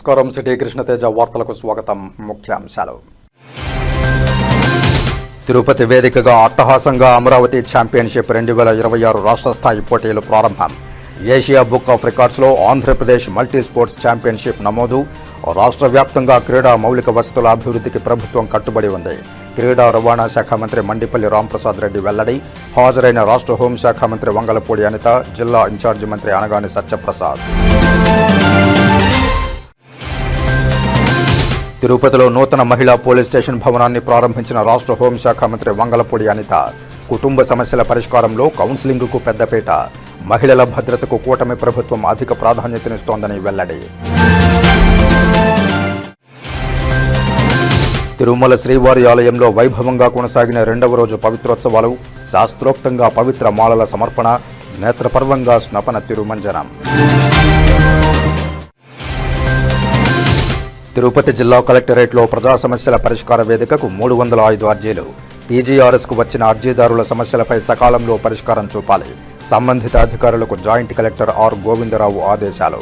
నమస్కారం. సిటీ కృష్ణతేజ వార్తలకు స్వాగతం. ముఖ్యాంశాలు. తిరుపతి వేదికగా అట్టహాసంగా అమరావతి ఛాంపియన్షిప్ 2026 రాష్ట్ర స్థాయి పోటీలు ప్రారంభం. ఏషియా బుక్ ఆఫ్ రికార్డ్స్లో ఆంధ్రప్రదేశ్ మల్టీ స్పోర్ట్స్ ఛాంపియన్షిప్ నమోదు. రాష్ట్ర వ్యాప్తంగా క్రీడా మౌలిక వసతుల అభివృద్ధికి ప్రభుత్వం కట్టుబడి ఉంది. క్రీడా రవాణా శాఖ మంత్రి మండిపల్లి రాంప్రసాద్ రెడ్డి వెల్లడి. హాజరైన రాష్ట్ర హోంశాఖ మంత్రి వంగలపూడి అనిత, జిల్లా ఇన్ఛార్జి మంత్రి అనగాని సత్యప్రసాద్. తిరుపతిలో నూతన మహిళా పోలీస్ స్టేషన్ భవనాన్ని ప్రారంభించిన రాష్ట్ర హోంశాఖ మంత్రి వంగలపూడి అనిత. కుటుంబ సమస్యల పరిష్కారంలో కౌన్సిలింగ్కు పెద్దపీట. మహిళల భద్రతకు కూటమి ప్రభుత్వం అధిక ప్రాధాన్యతనిస్తోందని వెల్లడి. తిరుమల శ్రీవారి ఆలయంలో వైభవంగా కొనసాగిన 2వ రోజు పవిత్రోత్సవాలు. శాస్త్రోక్తంగా పవిత్ర మాలల సమర్పణ, నేత్రపర్వంగా స్నపన తిరుమంజనం. తిరుపతి జిల్లా కలెక్టరేట్లో ప్రజా సమస్యల పరిష్కార వేదికకు 305 అర్జీలు. పీజీఆర్ఎస్కు వచ్చిన అర్జీదారుల సమస్యలపై సకాలంలో పరిష్కారం చూపాలి. సంబంధిత అధికారులకు జాయింట్ కలెక్టర్ ఆర్ గోవిందరావు ఆదేశాలు.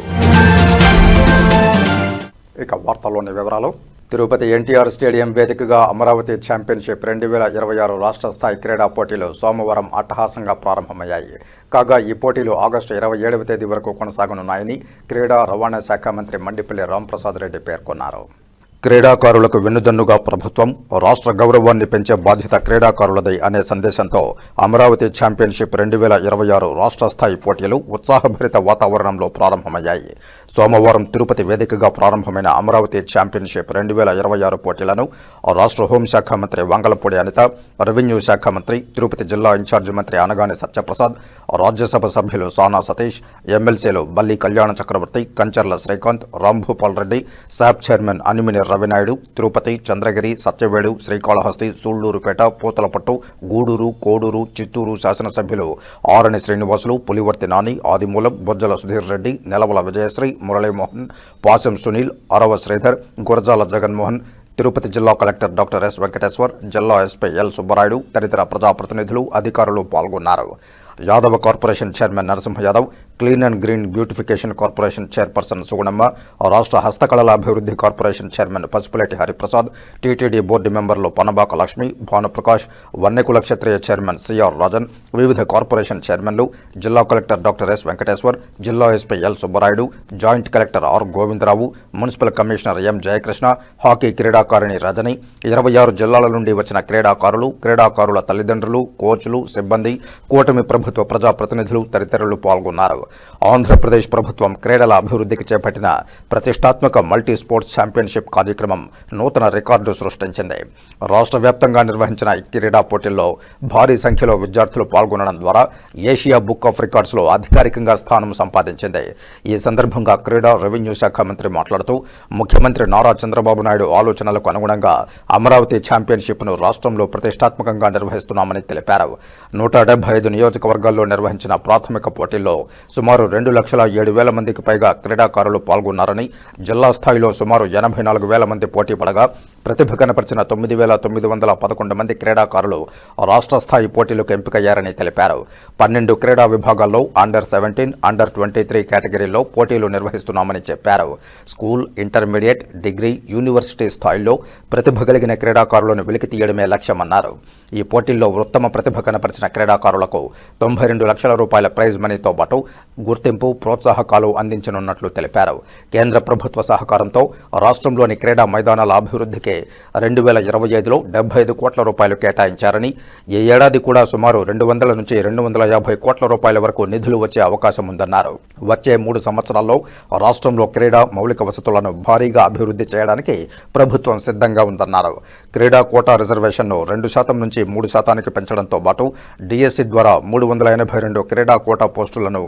ఇక వార్తల్లోని వివరాలు. తిరుపతి ఎన్టీఆర్ స్టేడియం వేదికగా అమరావతి ఛాంపియన్షిప్ 2026 రాష్ట్ర స్థాయి క్రీడా పోటీలు సోమవారం అట్టహాసంగా ప్రారంభమయ్యాయి. కాగా ఈ పోటీలు ఆగస్టు 27వ తేదీ వరకు కొనసాగనున్నాయని క్రీడా రవాణా శాఖ మంత్రి మండిపల్లి రాంప్రసాద్ రెడ్డి పేర్కొన్నారు. క్రీడాకారులకు వెన్నుదన్నుగా ప్రభుత్వం, రాష్ట్ర గౌరవాన్ని పెంచే బాధ్యత క్రీడాకారులదే అనే సందేశంతో అమరావతి ఛాంపియన్షిప్ 2026 రాష్ట్ర స్థాయి పోటీలు ఉత్సాహభరిత వాతావరణంలో ప్రారంభమయ్యాయి. సోమవారం తిరుపతి వేదికగా ప్రారంభమైన అమరావతి ఛాంపియన్షిప్ 2026 పోటీలను రాష్ట్ర హోంశాఖ మంత్రి వంగలపూడి అనిత, రెవెన్యూ శాఖ మంత్రి, తిరుపతి జిల్లా ఇన్ఛార్జి మంత్రి అనగాని సత్యప్రసాద్, రాజ్యసభ సభ్యులు సానా సతీష్, ఎమ్మెల్సీలు బల్లి కళ్యాణ చక్రవర్తి, కంచర్ల శ్రీకాంత్, రాంభూపాల్ రెడ్డి, శాప్ చైర్మన్ అనిమిని రవినాయుడు, తిరుపతి, చంద్రగిరి, సత్యవేడు, శ్రీకాళహస్తి, సూళ్లూరుపేట, పూతలపట్టు, గూడూరు, కోడూరు, చిత్తూరు శాసనసభ్యులు ఆరణి శ్రీనివాసులు, పులివర్తి నాని, ఆదిమూలం, బొజ్జల సుధీర్ రెడ్డి, నెలవల విజయశ్రీ, మురళీమోహన్, పాశం సునీల్, అరవ శ్రీధర్, గురజాల జగన్మోహన్, తిరుపతి జిల్లా కలెక్టర్ డాక్టర్ ఎస్ వెంకటేశ్వర్, జిల్లా ఎస్పీ ఎల్ సుబ్బరాయుడు తదితర ప్రజాప్రతినిధులు, అధికారులు పాల్గొన్నారు. Yadava corporation chairman Narasimha Yadav, clean and green beautification corporation chairperson Sugunamma, రాష్ట్ర హస్తకళల అభివృద్ధి corporation chairman Pasupuleti Hariprasad, TTD board మెంబర్లు పనబాక లక్ష్మి, భానుప్రకాష్, వన్నెకుల క్షత్రియ చైర్మన్ సిఆర్ రాజన్, వివిధ కార్పొరేషన్ చైర్మన్లు, జిల్లా కలెక్టర్ డాక్టర్ ఎస్ వెంకటేశ్వర్, జిల్లా SP L Subbarayudu, joint collector R Govindarao, municipal commissioner M Jayakrishna, hockey క్రీడాకారిణి రజని, 26 జిల్లాల నుండి వచ్చిన క్రీడాకారులు, క్రీడాకారుల తల్లిదండ్రులు, కోచ్లు, సిబ్బంది, కూటమి ప్రభుత్వ ప్రజాప్రతినిధులు తదితరులు పాల్గొన్నారు. ఆంధ్రప్రదేశ్ ప్రభుత్వం క్రీడల అభివృద్ధికి చేపట్టిన ప్రతిష్టాత్మక మల్టీ స్పోర్ట్స్ ఛాంపియన్షిప్ కార్యక్రమం నూతన రికార్డు సృష్టించింది. రాష్ట్ర వ్యాప్తంగా నిర్వహించిన ఈ క్రీడా పోటీల్లో భారీ సంఖ్యలో విద్యార్థులు పాల్గొనడం ద్వారా ఏషియా బుక్ ఆఫ్ రికార్డ్స్లో అధికారికంగా స్థానం సంపాదించింది. ఈ సందర్భంగా క్రీడా రెవెన్యూ శాఖ మంత్రి మాట్లాడుతూ ముఖ్యమంత్రి నారా చంద్రబాబు నాయుడు ఆలోచనలకు అనుగుణంగా అమరావతి ఛాంపియన్షిప్ను రాష్ట్రంలో ప్రతిష్టాత్మకంగా నిర్వహిస్తున్నామని తెలిపారు. 175 నియోజకవర్గాల్లో నిర్వహించిన ప్రాథమిక పోటీల్లో సుమారు 2,07,000 మందికి పైగా క్రీడాకారులు పాల్గొన్నారని, జిల్లా స్థాయిలో సుమారు 84,000 మంది పోటీ పడగా ప్రతిభ కనపరిచిన 9,911 మంది క్రీడాకారులు రాష్ట్ర స్థాయి పోటీలకు ఎంపికయ్యారని తెలిపారు. 12 క్రీడా విభాగాల్లో అండర్ 17, అండర్ 23 కేటగిరీల్లో పోటీలు నిర్వహిస్తున్నామని చెప్పారు. స్కూల్, ఇంటర్మీడియట్, డిగ్రీ, యూనివర్సిటీ స్థాయిల్లో ప్రతిభ కలిగిన క్రీడాకారులను వెలికి తీయడమే లక్ష్యమన్నారు. ఈ పోటీల్లో ఉత్తమ ప్రతిభ కనపరిచిన క్రీడాకారులకు 92 లక్షల రూపాయల ప్రైజ్ మనీతో పాటు గుర్తింపు, ప్రోత్సాహకాలు అందించనున్నట్లు తెలిపారు. కేంద్ర ప్రభుత్వ సహకారంతో రాష్ట్రంలోని క్రీడా మైదానాల అభివృద్ధికి 2025లో 75 కోట్ల రూపాయలు కేటాయించారని, ఈ ఏడాది కూడా సుమారు 200 నుంచి 250 కోట్ల రూపాయల వరకు నిధులు వచ్చే అవకాశం ఉందన్నారు. వచ్చే 3 సంవత్సరాల్లో రాష్ట్రంలో క్రీడా మౌలిక వసతులను భారీగా అభివృద్ధి చేయడానికి ప్రభుత్వం సిద్ధంగా ఉందన్నారు. క్రీడా కోటా రిజర్వేషన్ను 2% నుంచి 3% పెంచడంతో పాటు డిఎస్సి ద్వారా 382 క్రీడా కోటా పోస్టులను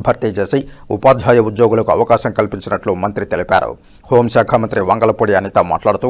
భర్తీ చేసి ఉపాధ్యాయ ఉద్యోగులకు అవకాశం కల్పించినట్లు మంత్రి తెలిపారు. హోంశాఖ మంత్రి వంగలపూడి అనిత మాట్లాడుతూ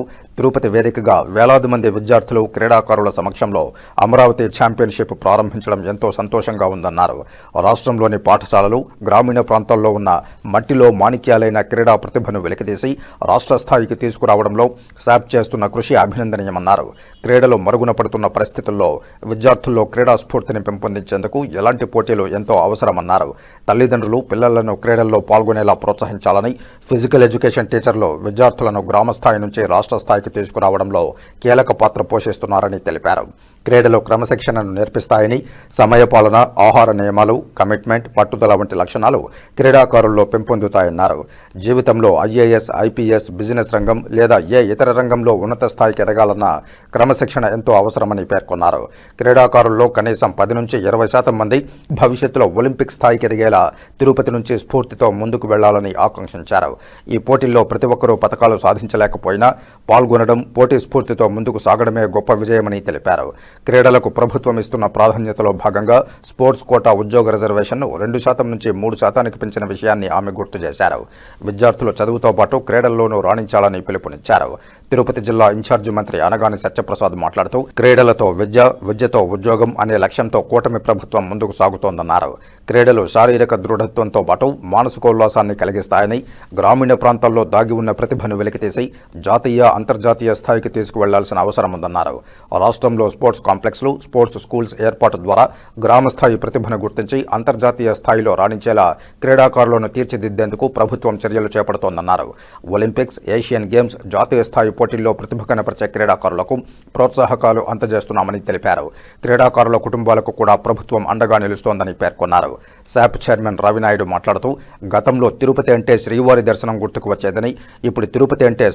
తిరుపతి వేదికగా వేలాది మంది విద్యార్థులు క్రీడాకారుల సమక్షంలో అమరావతి ఛాంపియన్షిప్ ప్రారంభించడం ఎంతో సంతోషంగా ఉందన్నారు. రాష్ట్రంలోని పాఠశాలలు, గ్రామీణ ప్రాంతాల్లో ఉన్న మట్టిలో మాణిక్యాలైన క్రీడా ప్రతిభను వెలికితీసి రాష్ట్ర స్థాయికి తీసుకురావడంలో శాప్ చేస్తున్న కృషి అభినందనీయమన్నారు. క్రీడలు మరుగున పడుతున్న పరిస్థితుల్లో విద్యార్థుల్లో క్రీడా స్ఫూర్తిని పెంపొందించేందుకు ఎలాంటి పోటీలు ఎంతో అవసరమన్నారు. తల్లిదండ్రులు పిల్లలను క్రీడల్లో పాల్గొనేలా ప్రోత్సహించాలని, ఫిజికల్ ఎడ్యుకేషన్ టీచర్లు విద్యార్థులను గ్రామ స్థాయి నుంచి రాష్ట్ర స్థాయికి తీసుకురావడంలో కీలక పాత్ర పోషిస్తున్నారని తెలిపారు. క్రీడలు క్రమశిక్షణను నేర్పిస్తాయని, సమయపాలన, ఆహార నియమాలు, కమిట్మెంట్, పట్టుదల వంటి లక్షణాలు క్రీడాకారుల్లో పెంపొందుతాయన్నారు. జీవితంలో ఐఏఎస్, ఐపీఎస్, బిజినెస్ రంగం లేదా ఏ ఇతర రంగంలో ఉన్నత స్థాయికి ఎదగాలన్న క్రమశిక్షణ ఎంతో అవసరమని పేర్కొన్నారు. క్రీడాకారుల్లో కనీసం 10 నుంచి 20% మంది భవిష్యత్తులో ఒలింపిక్ స్థాయికి ఎదిగేలా తిరుపతి నుంచి స్ఫూర్తితో ముందుకు వెళ్లాలని ఆకాంక్షించారు. ఈ పోటీల్లో ప్రతి ఒక్కరూ పతకాలు సాధించలేకపోయినా పాల్గొనడం, పోటీ స్ఫూర్తితో ముందుకు సాగడమే గొప్ప విజయమని తెలిపారు. క్రీడలకు ప్రభుత్వం ఇస్తున్న ప్రాధాన్యతలో భాగంగా స్పోర్ట్స్ కోటా ఉద్యోగ రిజర్వేషన్ను 2% నుంచి 3% పెంచిన విషయాన్ని ఆమె గుర్తు చేశారు. విద్యార్థులు చదువుతో పాటు క్రీడల్లోనూ రాణించాలని పిలుపునిచ్చారు. తిరుపతి జిల్లా ఇన్ఛార్జి మంత్రి అనగాని సత్యప్రసాద్ మాట్లాడుతూ, క్రీడలతో విద్య, విద్యతో ఉద్యోగం అనే లక్ష్యంతో కూటమి ప్రభుత్వం ముందుకు సాగుతోందన్నారు. క్రీడలు శారీరక దృఢత్వంతో పాటు మానసికోల్లాసాన్ని కలిగిస్తాయని, గ్రామీణ ప్రాంతాల్లో దాగి ఉన్న ప్రతిభను వెలికితీసి జాతీయ, అంతర్జాతీయ స్థాయికి తీసుకువెళ్లాల్సిన అవసరం ఉందన్నారు. రాష్ట్రంలో స్పోర్ట్స్ కాంప్లెక్స్లు, స్పోర్ట్స్ స్కూల్స్ ఏర్పాటు ద్వారా గ్రామ స్థాయి ప్రతిభను గుర్తించి అంతర్జాతీయ స్థాయిలో రాణించేలా క్రీడాకారులను తీర్చిదిద్దేందుకు ప్రభుత్వం చర్యలు చేపడుతోందన్నారు. ఒలింపిక్స్, ఏషియన్ గేమ్స్, జాతీయ స్థాయి పోటీల్లో ప్రతిభ కనపరిచే క్రీడాకారులకు ప్రోత్సాహకాలు అందజేస్తున్నామని తెలిపారు. క్రీడాకారుల కుటుంబాలకు కూడా ప్రభుత్వం అండగా నిలుస్తోందని పేర్కొన్నారు. శాప్ చైర్మన్ రవినాయుడు మాట్లాడుతూ, గతంలో తిరుపతి అంటే శ్రీవారి దర్శనం గుర్తుకు వచ్చేదని, ఇప్పుడు తిరుపతి అంటే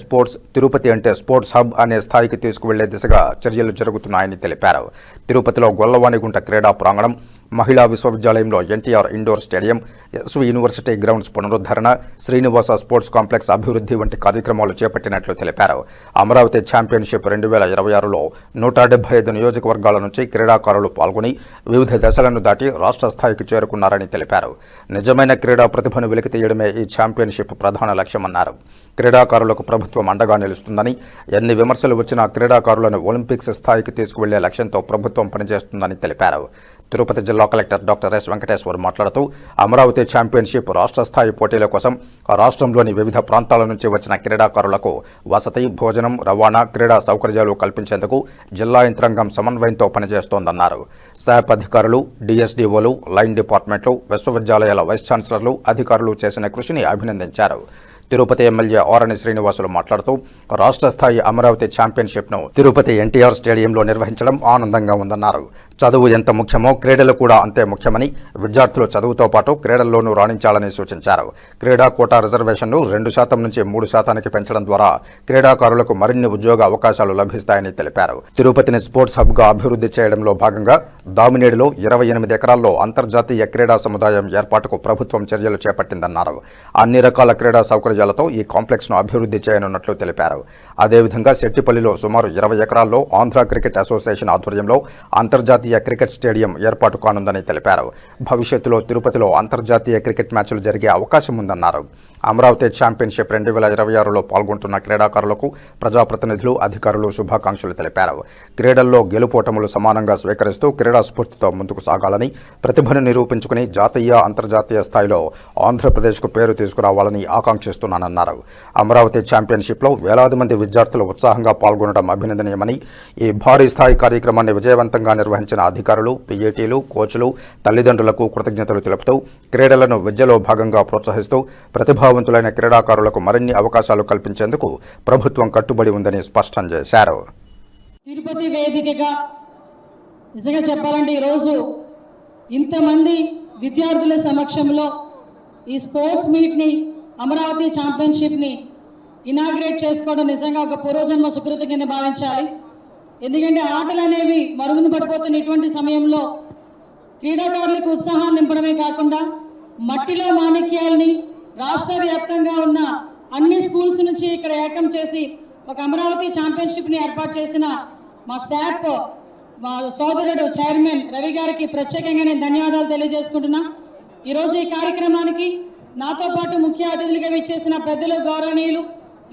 స్పోర్ట్స్ హబ్ అనే స్థాయికి తీసుకువెళ్లే దిశగా చర్యలు జరుగుతున్నాయని తెలిపారు. తిరుపతిలో గొల్లవాణిగుంట క్రీడా ప్రాంగణం, మహిళా విశ్వవిద్యాలయంలో NTR indoor stadium, SV university grounds పునరుద్ధరణ, శ్రీనివాస స్పోర్ట్స్ కాంప్లెక్స్ అభివృద్ధి వంటి కార్యక్రమాలు చేపట్టినట్లు తెలిపారు. అమరావతి ఛాంపియన్షిప్ 2026లో 175 నియోజకవర్గాల నుంచి క్రీడాకారులు పాల్గొని వివిధ దశలను దాటి రాష్ట్ర స్థాయికి చేరుకున్నారని తెలిపారు. నిజమైన క్రీడా ప్రతిభను వెలికితీయడమే ఈ ఛాంపియన్షిప్ ప్రధాన లక్ష్యమన్నారు. క్రీడాకారులకు ప్రభుత్వం అండగా నిలుస్తుందని, ఎన్ని విమర్శలు వచ్చినా క్రీడాకారులను ఒలింపిక్స్ స్థాయికి తీసుకువెళ్లే లక్ష్యంతో ప్రభుత్వం పనిచేస్తుందని తెలిపారు. తిరుపతి జిల్లా కలెక్టర్ డాక్టర్ ఎస్ వెంకటేశ్వర్ మాట్లాడుతూ, అమరావతి ఛాంపియన్షిప్ రాష్ట్ర స్థాయి పోటీల కోసం రాష్ట్రంలోని వివిధ ప్రాంతాల నుంచి వచ్చిన క్రీడాకారులకు వసతి, భోజనం, రవాణా, క్రీడా సౌకర్యాలు కల్పించేందుకు జిల్లా యంత్రాంగం సమన్వయంతో పనిచేస్తోందన్నారు. శాప్ అధికారులు, డిఎస్డీఓలు, లైన్ డిపార్ట్మెంట్లు, విశ్వవిద్యాలయాల వైస్ ఛాన్సలర్లు, అధికారులు చేసిన కృషిని అభినందించారు. తిరుపతి ఎమ్మెల్యే ఆరణి శ్రీనివాసులు మాట్లాడుతూ, రాష్ట్ర స్థాయి అమరావతి ఛాంపియన్షిప్ను తిరుపతి ఎన్టీఆర్ స్టేడియంలో నిర్వహించడం ఆనందంగా ఉందన్నారు. చదువు ఎంత ముఖ్యమో క్రీడలు కూడా అంతే ముఖ్యమని, విద్యార్థులు చదువుతో పాటు క్రీడల్లోనూ రాణించాలని సూచించారు. క్రీడా కోటా రిజర్వేషన్ను 2% నుంచి 3% పెంచడం ద్వారా క్రీడాకారులకు మరిన్ని ఉద్యోగ అవకాశాలు లభిస్తాయని తెలిపారు. తిరుపతిని స్పోర్ట్స్ హబ్గా అభివృద్ధి చేయడంలో భాగంగా దామినేడులో 28 ఎకరాల్లో అంతర్జాతీయ క్రీడా సముదాయం ఏర్పాటుకు ప్రభుత్వం చర్యలు చేపట్టిందన్నారు. అన్ని రకాల క్రీడా సౌకర్యాలతో ఈ కాంప్లెక్స్ను అభివృద్ధి చేయనున్నట్లు తెలిపారు. అదేవిధంగా శెట్టిపల్లిలో సుమారు 20 ఎకరాల్లో ఆంధ్ర క్రికెట్ అసోసియేషన్ ఆధ్వర్యంలో అంతర్జాతీయ క్రికెట్ స్టేడియం ఏర్పాటు కానుందని తెలిపారు. భవిష్యత్తులో తిరుపతిలో అంతర్జాతీయ క్రికెట్ మ్యాచ్లు జరిగే అవకాశం ఉందన్నారు. అమరావతి ఛాంపియన్షిప్ 2026లో పాల్గొంటున్న క్రీడాకారులకు ప్రజాప్రతినిధులు, అధికారులు శుభాకాంక్షలు తెలిపారు. క్రీడల్లో గెలుపోటములు సమానంగా స్వీకరిస్తూ క్రీడా స్ఫూర్తితో ముందుకు సాగాలని, ప్రతిభను నిరూపించుకుని జాతీయ, అంతర్జాతీయ స్థాయిలో ఆంధ్రప్రదేశ్కు పేరు తీసుకురావాలని ఆకాంక్షిస్తున్నానన్నారు. అమరావతి ఛాంపియన్షిప్లో వేలాది మంది విద్యార్థులు ఉత్సాహంగా పాల్గొనడం అభినందనీయమని, ఈ భారీ స్థాయి కార్యక్రమాన్ని విజయవంతంగా నిర్వహించిన అధికారులు, పీఏటీలు, కోచ్లు, తల్లిదండ్రులకు కృతజ్ఞతలు తెలుపుతూ క్రీడలను విద్యలో భాగంగా ప్రోత్సహిస్తూ ప్రతిభావంతులైన క్రీడాకారులకు మరిన్ని అవకాశాలు కల్పించేందుకు ప్రభుత్వం కట్టుబడి ఉందని స్పష్టం చేశారు. తిరుపతి వేదికగా నిజంగా చెప్పాలంటే ఈరోజు ఇంతమంది విద్యార్థుల సమక్షంలో ఈ స్పోర్ట్స్ మీట్ని, అమరావతి ఛాంపియన్షిప్ని ఇనాగ్రేట్ చేసుకోవడం నిజంగా ఒక పూర్వజన్మ సుకృతి కింద భావించాలి. ఎందుకంటే ఆటలు అనేవి మరుగున పడిపోతున్న ఇటువంటి సమయంలో క్రీడాకారులకు ఉత్సాహాన్ని నింపడమే కాకుండా మట్టిలో మాణిక్యాలని రాష్ట్ర వ్యాప్తంగా ఉన్న అన్ని స్కూల్స్ నుంచి ఇక్కడ ఏకం చేసి ఒక అమరావతి ఛాంపియన్షిప్ని ఏర్పాటు చేసిన మా శాప్ మా సోదరుడు చైర్మన్ రవి గారికి ప్రత్యేకంగా నేను ధన్యవాదాలు తెలియజేసుకుంటున్నా. ఈరోజు ఈ కార్యక్రమానికి నాతో పాటు ముఖ్య అతిథులుగా విచ్చేసిన పెద్దలు, గౌరవనీయులు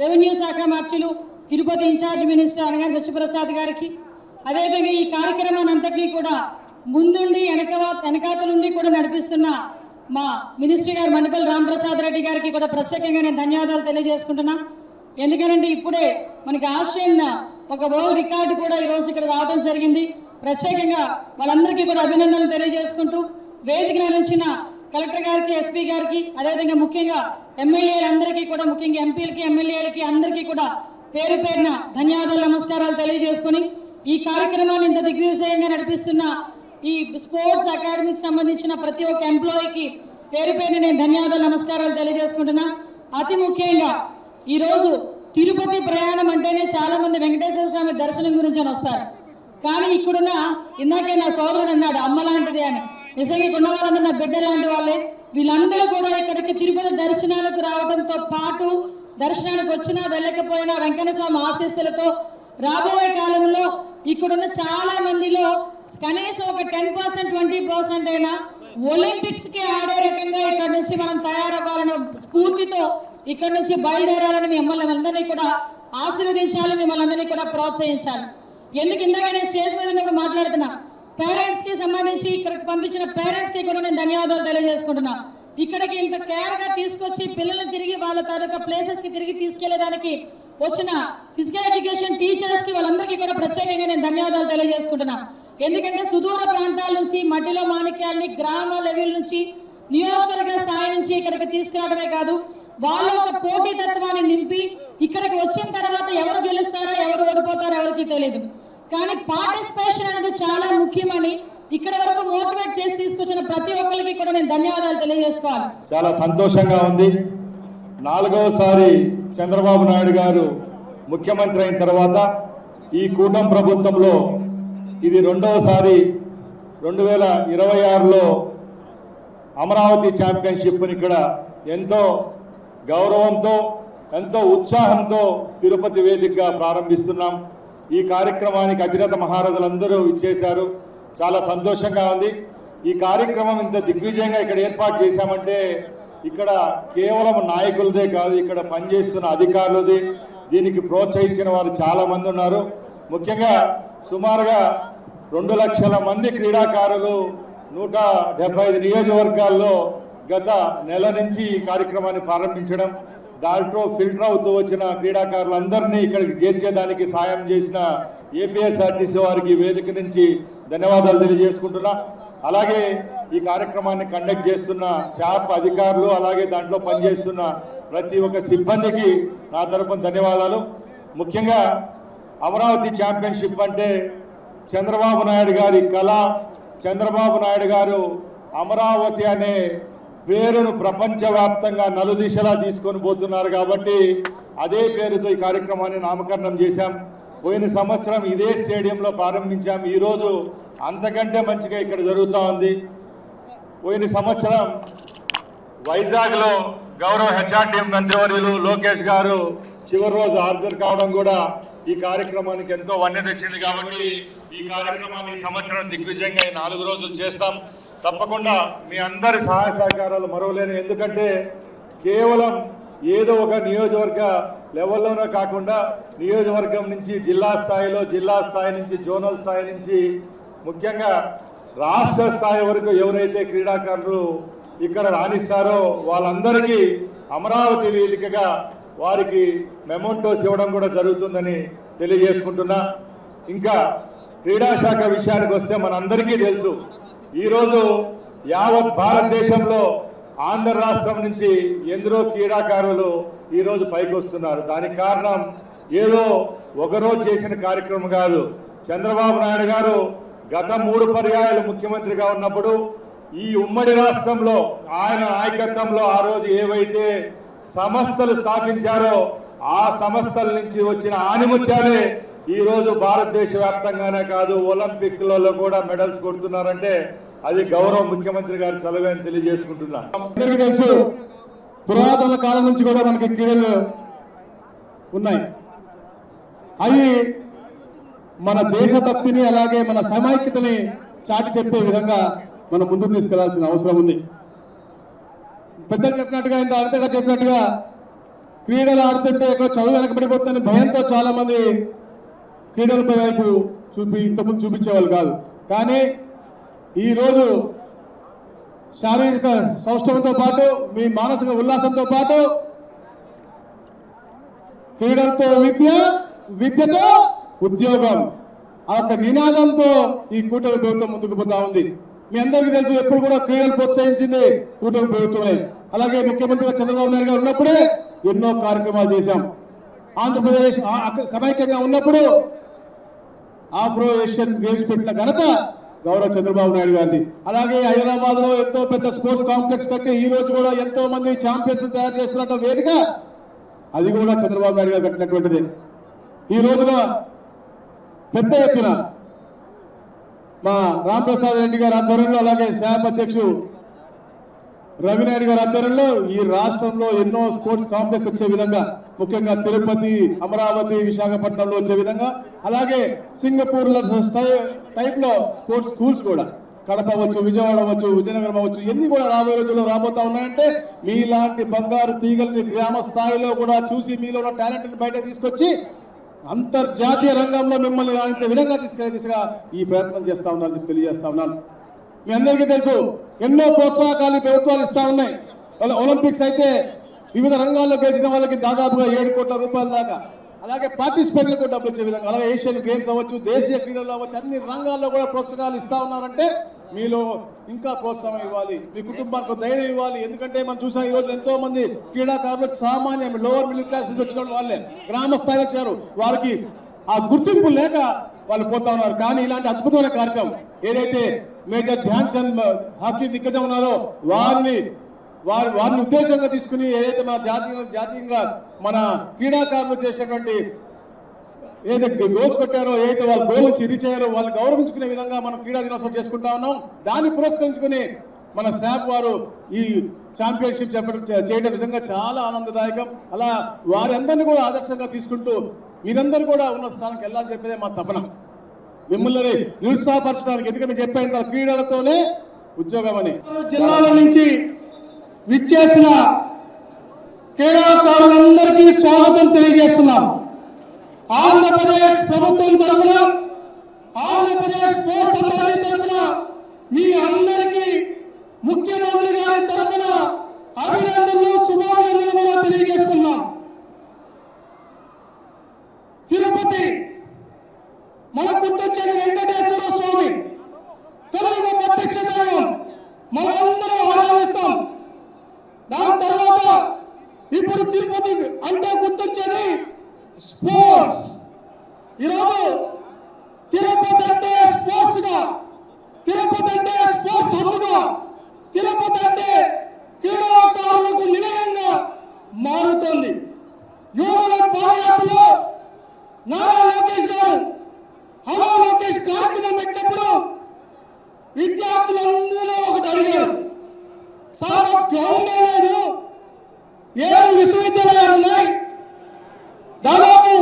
రెవెన్యూ శాఖ మార్చులు, తిరుపతి ఇన్ఛార్జ్ మినిస్టర్ అనగానే సత్యప్రసాద్ గారికి, అదేవిధంగా ఈ కార్యక్రమాన్ని అంతటినీ కూడా ముందుండి వెనకాతలుండి కూడా నడిపిస్తున్న మా మినిస్టర్ గారు మండిపల్లి రామప్రసాద్ రెడ్డి గారికి కూడా ప్రత్యేకంగా నేను ధన్యవాదాలు తెలియజేసుకుంటున్నా. ఎందుకంటే ఇప్పుడే మనకి ఆస్ట్రేలియన్ ఒక వరల్డ్ రికార్డు కూడా ఈరోజు ఇక్కడ రావడం జరిగింది. ప్రత్యేకంగా వాళ్ళందరికీ కూడా అభినందనలు తెలియజేసుకుంటూ వేదిక నిర్వహించిన కలెక్టర్ గారికి, ఎస్పీ గారికి, అదేవిధంగా ముఖ్యంగా ఎమ్మెల్యేలందరికీ కూడా, ముఖ్యంగా ఎంపీలకి, ఎమ్మెల్యేలకి అందరికీ కూడా పేరు పేరున ధన్యవాదాలు, నమస్కారాలు తెలియజేసుకుని ఈ కార్యక్రమాన్ని ఇంత దిగ్విజయంగా నడిపిస్తున్న ఈ స్పోర్ట్స్ అకాడమీకి సంబంధించిన ప్రతి ఒక్క ఎంప్లాయీకి పేరు పేరున నేను ధన్యవాదాలు, నమస్కారాలు తెలియజేసుకుంటున్నా. అతి ముఖ్యంగా ఈరోజు తిరుపతి ప్రయాణం అంటేనే చాలా మంది వెంకటేశ్వర స్వామి దర్శనం గురించి వస్తారు. కానీ ఇక్కడున్న ఇందాకే నా సోదరుడు అన్నాడు అమ్మ లాంటిది అని. నిజంగా ఇక్కడ ఉన్న వాళ్ళందరూ నా బిడ్డ లాంటి వాళ్ళే. వీళ్ళందరూ కూడా ఇక్కడికి తిరుపతి దర్శనాలకు రావడంతో పాటు దర్శనానికి వచ్చినా వెళ్ళకపోయినా వెంకన్న స్వామి ఆశీస్సులతో రాబోయే కాలంలో ఇక్కడున్న చాలా మందిలో కనీసం ఒక 10%, 20% అయినా ఒలింపిక్స్ కి ఆడే రకంగా ఇక్కడ నుంచి మనం తయారవ్వాలన్న స్ఫూర్తితో ఇక్కడ నుంచి బయలుదేరాలని మిమ్మల్ని అందరినీ కూడా ఆశీర్వదించాలి, మిమ్మల్ని అందరినీ కూడా ప్రోత్సహించాలి. ఎందుకు ఇందాక నేను స్టేజ్ మీద ఉన్నప్పుడు మాట్లాడుతున్నా, పేరెంట్స్ కి సంబంధించి ఇక్కడికి పంపించిన పేరెంట్స్ కి కూడా నేను ధన్యవాదాలు తెలియజేసుకుంటున్నా. ఇక్కడికి ఇంత కేర్ గా తీసుకొచ్చి పిల్లల్ని తిరిగి వాళ్ళ తాలూకా ప్లేసెస్ కి తిరిగి తీసుకెళ్లేదానికి వచ్చిన ఫిజికల్ ఎడ్యుకేషన్ టీచర్స్ కి వాళ్ళందరికీ కూడా ప్రత్యేకంగా నేను ధన్యవాదాలు తెలియజేసుకుంటున్నా. ఎందుకంటే సుదూర ప్రాంతాల నుంచి మట్టిలో మాణిక్యాలని గ్రామ లెవెల్ నుంచి నియోజకవర్గ స్థాయి నుంచి ఇక్కడికి తీసుకురావడమే కాదు, వాళ్ళ ఒక పోటీతత్వాన్ని నింపి ఇక్కడికి వచ్చిన తర్వాత ఎవరు గెలుస్తారో ఎవరు ఓడిపోతారో ఎవరికి తెలియదు. కానీ పార్టిసిపేషన్ అనేది చాలా ముఖ్యమని ఇక్కడ వరకు మోటివేట్ చేసి తీసుకొచ్చిన ప్రతి ఒక్కరికి కూడా నేను ధన్యవాదాలు తెలియజేసుకోవాలి. చాలా సంతోషంగా ఉంది. 4వసారి చంద్రబాబు నాయుడు గారు ముఖ్యమంత్రి అయిన తర్వాత ఈ కూటమి ప్రభుత్వంలో ఇది 2వసారి 2026లో అమరావతి ఛాంపియన్షిప్ని ఇక్కడ ఎంతో గౌరవంతో, ఎంతో ఉత్సాహంతో తిరుపతి వేదికగా ప్రారంభిస్తున్నాం. ఈ కార్యక్రమానికి అధిరథ మహారథులందరూ ఇచ్చేశారు. చాలా సంతోషంగా ఉంది. ఈ కార్యక్రమం ఇంత దిగ్విజయంగా ఇక్కడ ఏర్పాటు చేశామంటే ఇక్కడ కేవలం నాయకులదే కాదు, ఇక్కడ పనిచేస్తున్న అధికారులది, దీనికి ప్రోత్సహించిన వారు చాలా మంది ఉన్నారు. ముఖ్యంగా సుమారుగా 2 లక్షల మంది క్రీడాకారులు 175 నియోజకవర్గాల్లో గత నెల నుంచి ఈ కార్యక్రమాన్ని ప్రారంభించడం, దాంట్లో ఫిల్టర్ అవుతూ వచ్చిన క్రీడాకారులందరినీ ఇక్కడికి చేర్చేదానికి సాయం చేసిన ఏపీఎస్ఆర్టీసీ వారికి వేదిక నుంచి ధన్యవాదాలు తెలియజేసుకుంటున్నా. అలాగే ఈ కార్యక్రమాన్ని కండక్ట్ చేస్తున్న శాప్ అధికారులు, అలాగే దాంట్లో పనిచేస్తున్న ప్రతి ఒక్క సిబ్బందికి నా తరపున ధన్యవాదాలు. ముఖ్యంగా అమరావతి ఛాంపియన్షిప్ అంటే చంద్రబాబు నాయుడు గారి కళ. చంద్రబాబు నాయుడు గారు అమరావతి అనే పేరును ప్రపంచవ్యాప్తంగా నలుదిశలా తీసుకొని పోతున్నారు కాబట్టి అదే పేరుతో ఈ కార్యక్రమాన్ని నామకరణం చేశాం. పోయిన సంవత్సరం ఇదే స్టేడియంలో ప్రారంభించాం. ఈరోజు అంతకంటే మంచిగా ఇక్కడ జరుగుతూ ఉంది. పోయిన సంవత్సరం వైజాగ్లో గౌరవ హెచ్ఆర్డీఎం మంత్రివర్యులు లోకేష్ గారు చివరి రోజు హాజరు కావడం కూడా ఈ కార్యక్రమానికి ఎంతో వన్నె తెచ్చింది. కాబట్టి ఈ కార్యక్రమాన్ని ఈ సంవత్సరం దిగ్విజయంగా 4 రోజులు చేస్తాం. తప్పకుండా మీ అందరి సహాయ సహకారాలు మరవలేను. ఎందుకంటే కేవలం ఏదో ఒక నియోజకవర్గ లెవెల్లోనే కాకుండా నియోజకవర్గం నుంచి జిల్లా స్థాయిలో, జిల్లా స్థాయి నుంచి జోనల్ స్థాయి నుంచి ముఖ్యంగా రాష్ట్ర స్థాయి వరకు ఎవరైతే క్రీడాకారులు ఇక్కడ రాణిస్తారో వాళ్ళందరికీ అమరావతి వేదికగా వారికి మెమోంటోస్ ఇవ్వడం కూడా జరుగుతుందని తెలియజేసుకుంటున్నా. ఇంకా క్రీడాశాఖ విషయానికి వస్తే మనందరికీ తెలుసు, ఈరోజు యావత్ భారతదేశంలో ఆంధ్ర రాష్ట్రం నుంచి ఎందరో క్రీడాకారులు ఈరోజు పైకి వస్తున్నారు. దానికి కారణం ఏదో ఒకరోజు చేసిన కార్యక్రమం కాదు. చంద్రబాబు నాయుడు గారు గత 3 పర్యాయాలు ముఖ్యమంత్రిగా ఉన్నప్పుడు ఈ ఉమ్మడి రాష్ట్రంలో ఆయన నాయకత్వంలో ఆ రోజు ఏవైతే సంస్థలు స్థాపించారో ఆ సంస్థల నుంచి వచ్చిన ఆనిముత్యాలే ఈ రోజు భారతదేశ వ్యాప్తంగానే కాదు ఒలింపిక్లలో కూడా మెడల్స్ కొడుతున్నారంటే అది గౌరవ ముఖ్యమంత్రి గారి చలవే అని తెలియజేసుకుంటున్నా. అందరికీ తెలుసు, పురాతన కాలం నుంచి కూడా మనకి క్రీడలు ఉన్నాయి. అవి మన దేశభక్తిని అలాగే మన సమైక్యతని చాటి చెప్పే విధంగా మనం ముందుకు తీసుకెళ్లాల్సిన అవసరం ఉంది. పెద్దలు చెప్పినట్టుగా ఇంత అర్థంగా చెప్పినట్టుగా క్రీడలు ఆడుతుంటే ఎక్కడ చదువు వెనకబడిపోతుందని భయంతో చాలా మంది క్రీడలపై వైపు ఇంతకుముందు చూపించేవాళ్ళు కాదు. కానీ ఈరోజు శారీరక సౌష్ఠవంతో పాటు మీ మానసిక ఉల్లాసంతో పాటు క్రీడలతో విద్య, విద్యతో ఉద్యోగం ఆ యొక్క నినాదంతో ఈ కూటమి ప్రభుత్వం ముందుకు పోతా ఉంది. మీ అందరికీ తెలుసు, ఎప్పుడు కూడా క్రీడలు ప్రోత్సహించింది కూటమి ప్రభుత్వమే. అలాగే ముఖ్యమంత్రిగా చంద్రబాబు నాయుడు గారు ఉన్నప్పుడే ఎన్నో కార్యక్రమాలు చేశాం. ఆంధ్రప్రదేశ్ సమైక్యంగా ఉన్నప్పుడు ఆఫ్రో ఏషియన్ గేమ్స్ పెట్టిన ఘనత గౌరవ చంద్రబాబు నాయుడు గారిది. అలాగే హైదరాబాద్ లో ఎంతో పెద్ద స్పోర్ట్స్ కాంప్లెక్స్ కట్టి ఈ రోజు కూడా ఎంతో మంది ఛాంపియన్స్ తయారు చేస్తున్న వేదిక అది కూడా చంద్రబాబు నాయుడు గారు కట్టినటువంటిది. ఈ రోజున పెద్ద ఎత్తున మా రాంప్రసాద్ రెడ్డి గారి ఆధ్వర్యంలో, అలాగే శాప్ అధ్యక్షుడు రవినాయుడు గారి ఆధ్వర్యంలో ఈ రాష్ట్రంలో ఎన్నో స్పోర్ట్స్ కాంప్లెక్స్ వచ్చే విధంగా, ముఖ్యంగా తిరుపతి, అమరావతి, విశాఖపట్నంలో వచ్చే విధంగా, అలాగే సింగపూర్ టైప్ లో స్పోర్ట్స్ స్కూల్స్ కూడా కడప అవ్వచ్చు, విజయవాడ అవ్వచ్చు, విజయనగరం అవ్వచ్చు, ఇవన్నీ కూడా రాబోయే రోజుల్లో రాబోతా ఉన్నాయంటే మీలాంటి బంగారు తీగల్ని గ్రామ స్థాయిలో కూడా చూసి మీలో ఉన్న టాలెంట్ బయట తీసుకొచ్చి అంతర్జాతీయ రంగంలో మిమ్మల్ని రాణించే విధంగా తీసుకెళ్లే దిశగా ఈ ప్రయత్నం చేస్తా ఉన్నారని తెలియజేస్తా ఉన్నాను. మీ అందరికీ తెలుసు, ఎన్నో ప్రోత్సాహకాలు ప్రభుత్వాలు ఇస్తా ఉన్నాయి. ఒలింపిక్స్ అయితే వివిధ రంగాల్లో గెలిచిన వాళ్ళకి దాదాపుగా 7 కోట్ల రూపాయల దాకా, అలాగే పార్టిసిపేట్లకు డబ్బు ఇచ్చే విధంగా, అలాగే ఏషియన్ గేమ్స్ అవ్వచ్చు, దేశీయ క్రీడలు అవ్వచ్చు, అన్ని రంగాల్లో కూడా ప్రోత్సాహాలు ఇస్తా ఉన్నారంటే మీలో ఇంకా ప్రోత్సాహం ఇవ్వాలి, మీ కుటుంబానికి ధైర్యం ఇవ్వాలి. ఎందుకంటే మనం చూసాం ఈ రోజు ఎంతో మంది క్రీడాకారులు సామాన్య లోవర్ మిడిల్ క్లాస్ నుంచి వచ్చిన వాళ్ళే గ్రామ స్థాయిలో వచ్చారు. వారికి ఆ గుర్తింపు లేక వాళ్ళు పోతా ఉన్నారు. కానీ ఇలాంటి అద్భుతమైన కార్యక్రమం ఏదైతే మేజర్ ధ్యాన్ చంద్ హాకీ దిగ్గజం ఉన్నారో వారిని ఉద్దేశంగా తీసుకుని ఏదైతే మన జాతీయంగా మన క్రీడాకారులు చేసినటువంటి ఏదైతే గోల్స్ కొట్టారో, ఏదైతే వాళ్ళు గోల్ నుంచి రీచ్ అయ్యారో వాళ్ళని గౌరవించుకునే విధంగా మనం క్రీడా దినోత్సవం చేసుకుంటా ఉన్నాం. దాన్ని పురస్కరించుకుని మన శాప్ వారు ఈ ఛాంపియన్షిప్ చేయడం నిజంగా చాలా ఆనందదాయకం. అలా వారి అందరినీ కూడా ఆదర్శంగా తీసుకుంటూ మీరందరూ కూడా ఉన్న స్థానానికి వెళ్ళాలని చెప్పేదే మా తపన. మిమ్మల్ని నిరుత్సాహపరచడానికి, ఎందుకంటే చెప్పాను క్రీడలతోనే ఉద్యోగం అని. జిల్లాల నుంచి విచ్చేసిన క్రీడాకారులందరికీ స్వాగతం తెలియజేస్తున్నాం. ఆంధ్రప్రదేశ్ ప్రభుత్వం తరఫున, ఆంధ్రప్రదేశ్ స్పోర్ట్స్ అథారిటీ తరఫున మీ అందరికీ ముఖ్యమంత్రి గారి తరఫున అభినందనలు, శుభాభినందనలు కూడా తెలియజేస్తున్నాం. తిరుపతి మనకు గుర్తొచ్చేది వెంకటేశ్వర స్వామి, తెలుగు ప్రత్యక్ష దైవం, మనందరం ఆరాధిస్తాం. దాని తర్వాత ఇప్పుడు తిరుపతి అంటే గుర్తొచ్చేది స్పోర్ట్స్. ఈరోజు తిరుపతి అంటే స్పోర్ట్స్ గా, తిరుపతి అంటే స్పోర్ట్స్ హబ్బుగా, తిరుపతి అంటే క్రీడాకారులకు నిలయంగా మారుతోంది. యువకుల పాదయాత్రలో నారా లోకేష్ గారు హలో లోకేష్ కార్యక్రమం పెట్టినప్పుడు విద్యార్థులందరూ ఒకటి అడిగారు, సార్ గ్రౌండ్ లేదు, 7 విశ్వవిద్యాలయాలు ఉన్నాయి, దాదాపు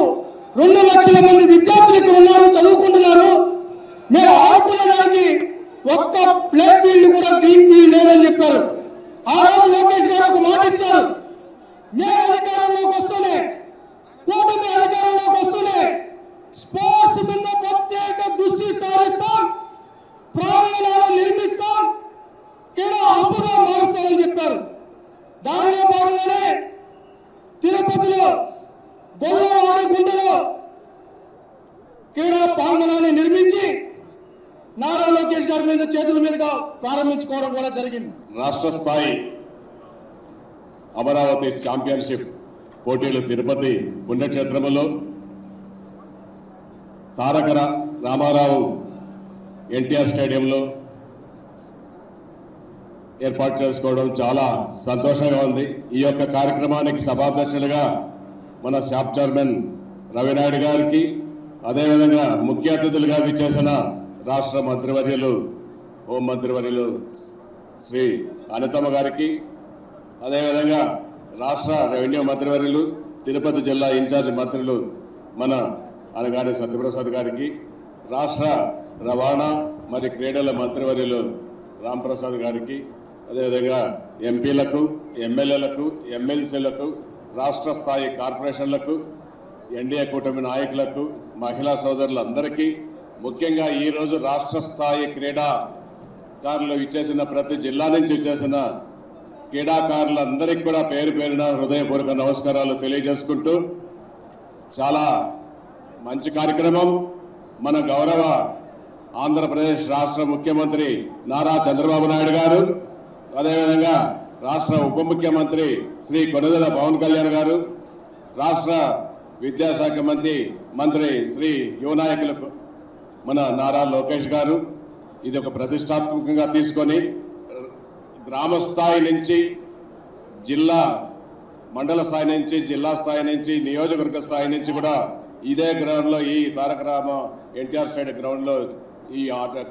2 లక్షల మంది విద్యార్థులు ఇక్కడ ఉన్నారు, చదువుకుంటున్నారు, మేము ఆడుకునేదానికి ఒక్క ప్లే ఫీల్డ్ కూడా గ్రీన్ ఫీల్డ్ లేదని చెప్పారు. ఆ రోజు లోకేష్ గారు ఒక మాట ఇచ్చారు, మేము అధికారంలోకి వస్తూనే, కూటమి అధికారంలోకి వస్తూనే స్పోర్ట్స్ మీద ప్రత్యేక దృష్టి సారిస్తాం, ప్రాంగణాలు నిర్మిస్తాం, క్రీడా హబ్బుగా మారుస్తామని చెప్పారు. దానిలో భాగంగానే తిరుపతిలో గొల్లవాడి గుండెలో క్రీడా ప్రాంగణాన్ని నిర్మించి నారా లోకేష్ గారి మీద చేతుల మీదుగా ప్రారంభించుకోవడం కూడా జరిగింది. రాష్ట్ర స్థాయి అమరావతి ఛాంపియన్షిప్ పోటీలు తిరుపతి పుణ్యక్షేత్రంలో తారక రామారావు ఎన్టీఆర్ స్టేడియంలో ఏర్పాటు చేసుకోవడం చాలా సంతోషంగా ఉంది. ఈ యొక్క కార్యక్రమానికి సభాధ్యక్షులుగా మన శాప్ చైర్మన్ రవినాయుడు గారికి, అదేవిధంగా ముఖ్య అతిథులుగా విచ్చేసిన రాష్ట్ర మంత్రివర్యులు, హోం మంత్రివర్యులు శ్రీ అనితమ్మ గారికి, అదేవిధంగా రాష్ట్ర రెవెన్యూ మంత్రివర్యులు, తిరుపతి జిల్లా ఇన్ఛార్జ్ మంత్రులు మన అనగాని సత్యప్రసాద్ గారికి, రాష్ట్ర రవాణా మరి క్రీడల మంత్రివర్యులు రాంప్రసాద్ గారికి, అదేవిధంగా ఎంపీలకు, ఎమ్మెల్యేలకు, ఎమ్మెల్సీలకు, రాష్ట్ర స్థాయి కార్పొరేషన్లకు, ఎన్డీఏ కూటమి నాయకులకు, మహిళా సోదరులందరికీ, ముఖ్యంగా ఈరోజు రాష్ట్ర స్థాయి క్రీడాకారులు ఇచ్చేసిన ప్రతి జిల్లా నుంచి ఇచ్చేసిన క్రీడాకారులందరికీ కూడా పేరు పేరున హృదయపూర్వక నమస్కారాలు తెలియజేసుకుంటూ, చాలా మంచి కార్యక్రమం. మన గౌరవ ఆంధ్రప్రదేశ్ రాష్ట్ర ముఖ్యమంత్రి నారా చంద్రబాబు నాయుడు గారు, అదేవిధంగా రాష్ట్ర ఉప ముఖ్యమంత్రి శ్రీ కొణిదెల పవన్ కళ్యాణ్ గారు, రాష్ట్ర విద్యాశాఖ మంత్రి శ్రీ యువ నాయకులకు మన నారా లోకేష్ గారు ఇది ఒక ప్రతిష్టాత్మకంగా తీసుకొని గ్రామ స్థాయి నుంచి జిల్లా, మండల స్థాయి నుంచి జిల్లా స్థాయి నుంచి నియోజకవర్గ స్థాయి నుంచి కూడా ఇదే గ్రౌండ్లో, ఈ తారక రామ ఎన్టీఆర్ స్టేడియం గ్రౌండ్లో ఈ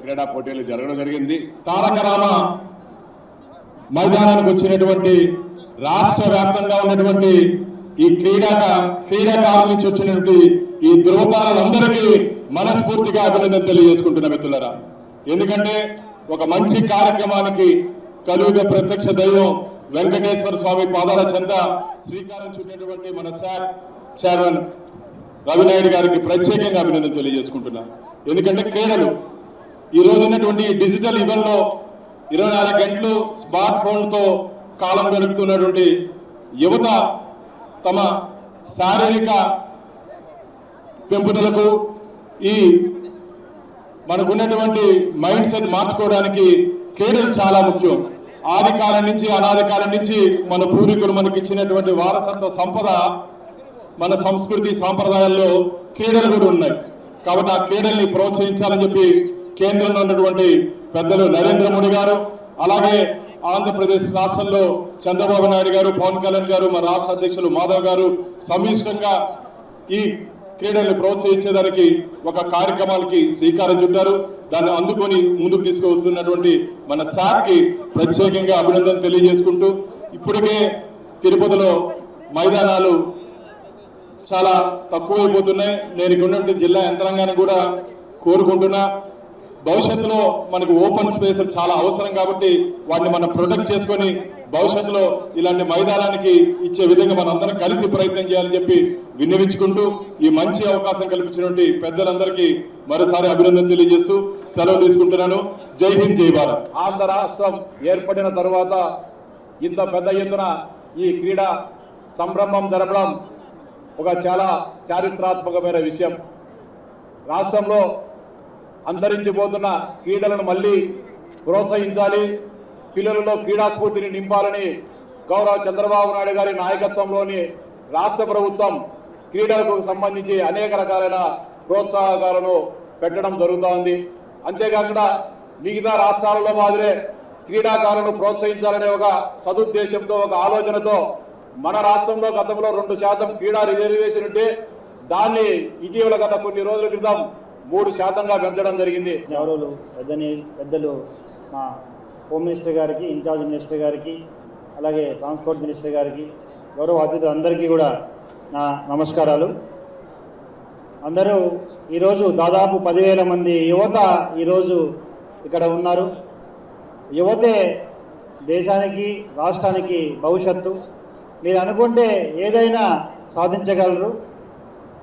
క్రీడా పోటీలు జరగడం జరిగింది. తారక రామ మైదానానికి వచ్చినటువంటి రాష్ట్ర వ్యాప్తంగా ఉన్నటువంటి ఈ క్రీడాకారుల నుంచి వచ్చినటువంటి ఈ ధృవతారులందరికీ మనస్ఫూర్తిగా అభినందన తెలియజేసుకుంటున్న మిత్రులారా. ఎందుకంటే ఒక మంచి కార్యక్రమానికి కలియుగ ప్రత్యక్ష దైవం వెంకటేశ్వర స్వామి పాదాల చెంత శ్రీకారం చుట్టినటువంటి మన చైర్మన్ రవినాయుడు గారికి ప్రత్యేకంగా అభినందన తెలియజేసుకుంటున్నా. ఎందుకంటే క్రీడలు ఈ రోజు ఉన్నటువంటి డిజిటల్ యుగంలో 24 గంటలు స్మార్ట్ ఫోన్తో కాలం గడుపుతున్నటువంటి యువత తమ శారీరక పెంపుదలకు, ఈ మనకున్నటువంటి మైండ్ సెట్ మార్చుకోవడానికి క్రీడలు చాలా ముఖ్యం. ఆది కాలం నుంచి, అనాది కాలం నుంచి మన పూర్వీకులు మనకి ఇచ్చినటువంటి వారసత్వ సంపద, మన సంస్కృతి సాంప్రదాయాల్లో క్రీడలు కూడా ఉన్నాయి. కాబట్టి ఆ క్రీడల్ని ప్రోత్సహించాలని చెప్పి కేంద్రంలో ఉన్నటువంటి పెద్దలు నరేంద్ర మోడీ గారు, అలాగే ఆంధ్రప్రదేశ్ రాష్ట్రంలో చంద్రబాబు నాయుడు గారు, పవన్ కళ్యాణ్ గారు, మన రాష్ట్ర అధ్యక్షులు మాధవ్ గారు సమిష్టంగా ఈ క్రీడల్ని ప్రోత్సహించేదానికి ఒక కార్యక్రమానికి శ్రీకారం చుట్టారు. దాన్ని అందుకొని ముందుకు తీసుకువస్తున్నటువంటి మన కి ప్రత్యేకంగా అభినందన తెలియజేసుకుంటూ, ఇప్పటికే తిరుపతిలో మైదానాలు చాలా తక్కువైపోతున్నాయి. నేను ఇక్కడ ఉన్నటువంటి జిల్లా యంత్రాంగాన్ని కూడా కోరుకుంటున్నా, భవిష్యత్తులో మనకు ఓపెన్ స్పేస్ చాలా అవసరం కాబట్టి వాటిని మనం ప్రొటెక్ట్ చేసుకొని భవిష్యత్తులో ఇలాంటి మైదానానికి ఇచ్చే విధంగా మనం అందరం కలిసి ప్రయత్నం చేయాలని చెప్పి విన్నవించుకుంటూ, ఈ మంచి అవకాశం కల్పించినటువంటి పెద్దలందరికీ మరోసారి అభినందన తెలియజేస్తూ సెలవు తీసుకుంటున్నాను. జై హింద్, జై భారత్. ఆంధ్ర రాష్ట్రం ఏర్పడిన తరువాత ఇంత పెద్ద ఎత్తున ఈ క్రీడా సంరంభం జరపడం ఒక చాలా చారిత్రాత్మకమైన విషయం. రాష్ట్రంలో అంతరించిపోతున్న క్రీడలను మళ్ళీ ప్రోత్సహించాలి, పిల్లలలో క్రీడా స్ఫూర్తిని నింపాలని గౌరవ చంద్రబాబు నాయుడు గారి నాయకత్వంలోని రాష్ట్ర ప్రభుత్వం క్రీడలకు సంబంధించి అనేక రకాలైన ప్రోత్సాహకాలను పెట్టడం జరుగుతోంది. అంతేకాకుండా మిగతా రాష్ట్రాలలో మాదిరే క్రీడాకారులను ప్రోత్సహించాలనే ఒక సదుద్దేశంతో, ఒక ఆలోచనతో మన రాష్ట్రంలో గతంలో 2% క్రీడా రిజర్వేషన్ ఉంటే దాన్ని ఇటీవల గత కొన్ని రోజుల క్రితం 3%గా పెంచడం జరిగింది. గౌరవులు పెద్దలు మా హోమ్ మినిస్టర్ గారికి, ఇన్ఛార్జ్ మినిస్టర్ గారికి, అలాగే ట్రాన్స్పోర్ట్ మినిస్టర్ గారికి, గౌరవ అతిథులు అందరికీ కూడా నా నమస్కారాలు. అందరూ ఈరోజు దాదాపు 10,000 మంది యువత ఈరోజు ఇక్కడ ఉన్నారు. యువతే దేశానికి, రాష్ట్రానికి భవిష్యత్తు. మీరు అనుకుంటే ఏదైనా సాధించగలరు.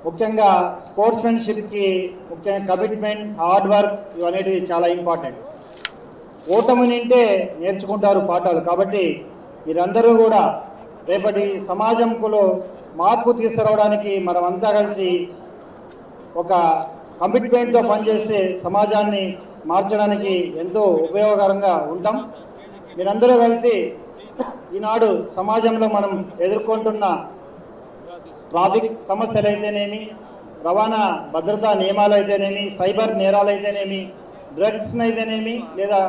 ముఖ్యంగా స్పోర్ట్స్మెన్షిప్కి ముఖ్యంగా కమిట్మెంట్, హార్డ్ వర్క్ ఇవనేటివి చాలా ఇంపార్టెంట్. ఓటమి నింటే నేర్చుకుంటారు పాఠాలు. కాబట్టి మీరందరూ కూడా రేపటి సమాజంలో మార్పు తీసుకురావడానికి మనమంతా కలిసి ఒక కమిట్మెంట్తో పనిచేస్తే సమాజాన్ని మార్చడానికి ఎంతో ఉపయోగకరంగా ఉంటాం. మీరందరూ కలిసి ఈనాడు సమాజంలో మనం ఎదుర్కొంటున్న ట్రాఫిక్ సమస్యలు అయితేనేమి, రవాణా భద్రతా నియమాలు అయితేనేమి, సైబర్ నేరాలు అయితేనేమి, డ్రగ్స్ అయితేనేమి, లేదా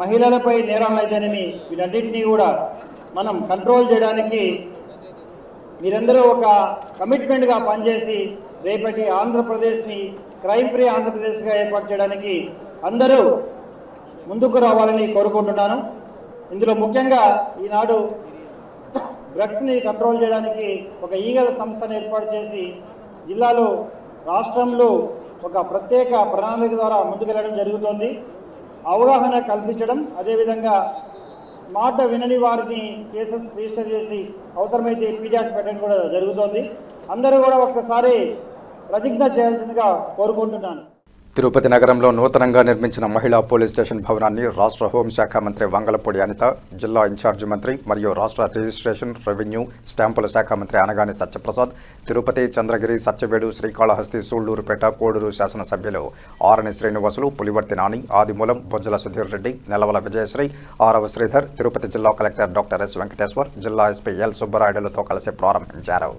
మహిళలపై నేరాలు అయితేనేమి, వీటన్నింటినీ కూడా మనం కంట్రోల్ చేయడానికి మీరందరూ ఒక కమిట్మెంట్గా పనిచేసి రేపటి ఆంధ్రప్రదేశ్ని క్రైమ్ ఫ్రీ ఆంధ్రప్రదేశ్గా ఏర్పాటు చేయడానికి అందరూ ముందుకు రావాలని కోరుకుంటున్నాను. ఇందులో ముఖ్యంగా ఈనాడు డ్రగ్స్ని కంట్రోల్ చేయడానికి ఒక ఈగల్ సంస్థను ఏర్పాటు చేసి జిల్లాలో, రాష్ట్రంలో ఒక ప్రత్యేక ప్రణాళిక ద్వారా ముందుకెళ్ళడం జరుగుతోంది. అవగాహన కల్పించడం, అదేవిధంగా మాట వినని వారిని కేసెస్ రిజిస్టర్ చేసి అవసరమైతే పీడియాక్ట్ పెట్టడం కూడా జరుగుతోంది. అందరూ కూడా ఒక్కసారి ప్రతిజ్ఞ చేయాల్సిందిగా కోరుకుంటున్నాను. తిరుపతి నగరంలో నూతనంగా నిర్మించిన మహిళా పోలీస్ స్టేషన్ భవనాన్ని రాష్ట్ర హోంశాఖ మంత్రి వంగలపూడి అనిత, జిల్లా ఇన్ఛార్జి మంత్రి మరియు రాష్ట్ర రిజిస్ట్రేషన్, రెవెన్యూ, స్టాంపుల శాఖ మంత్రి అనగాని సత్యప్రసాద్, తిరుపతి, చంద్రగిరి, సత్యవేడు, శ్రీకాళహస్తి, సూళ్లూరుపేట, కోడూరు శాసనసభ్యులు ఆరణి శ్రీనివాసులు, పులివర్తి నాని, ఆదిమూలం, బొజ్జల సుధీర్ రెడ్డి, నెలవల విజయశ్రీ, ఆరవ శ్రీధర్, తిరుపతి జిల్లా కలెక్టర్ డాక్టర్ ఎస్ వెంకటేశ్వర్, జిల్లా ఎస్పీ ఎల్ సుబ్బరాయుడులతో కలిసి ప్రారంభించారు.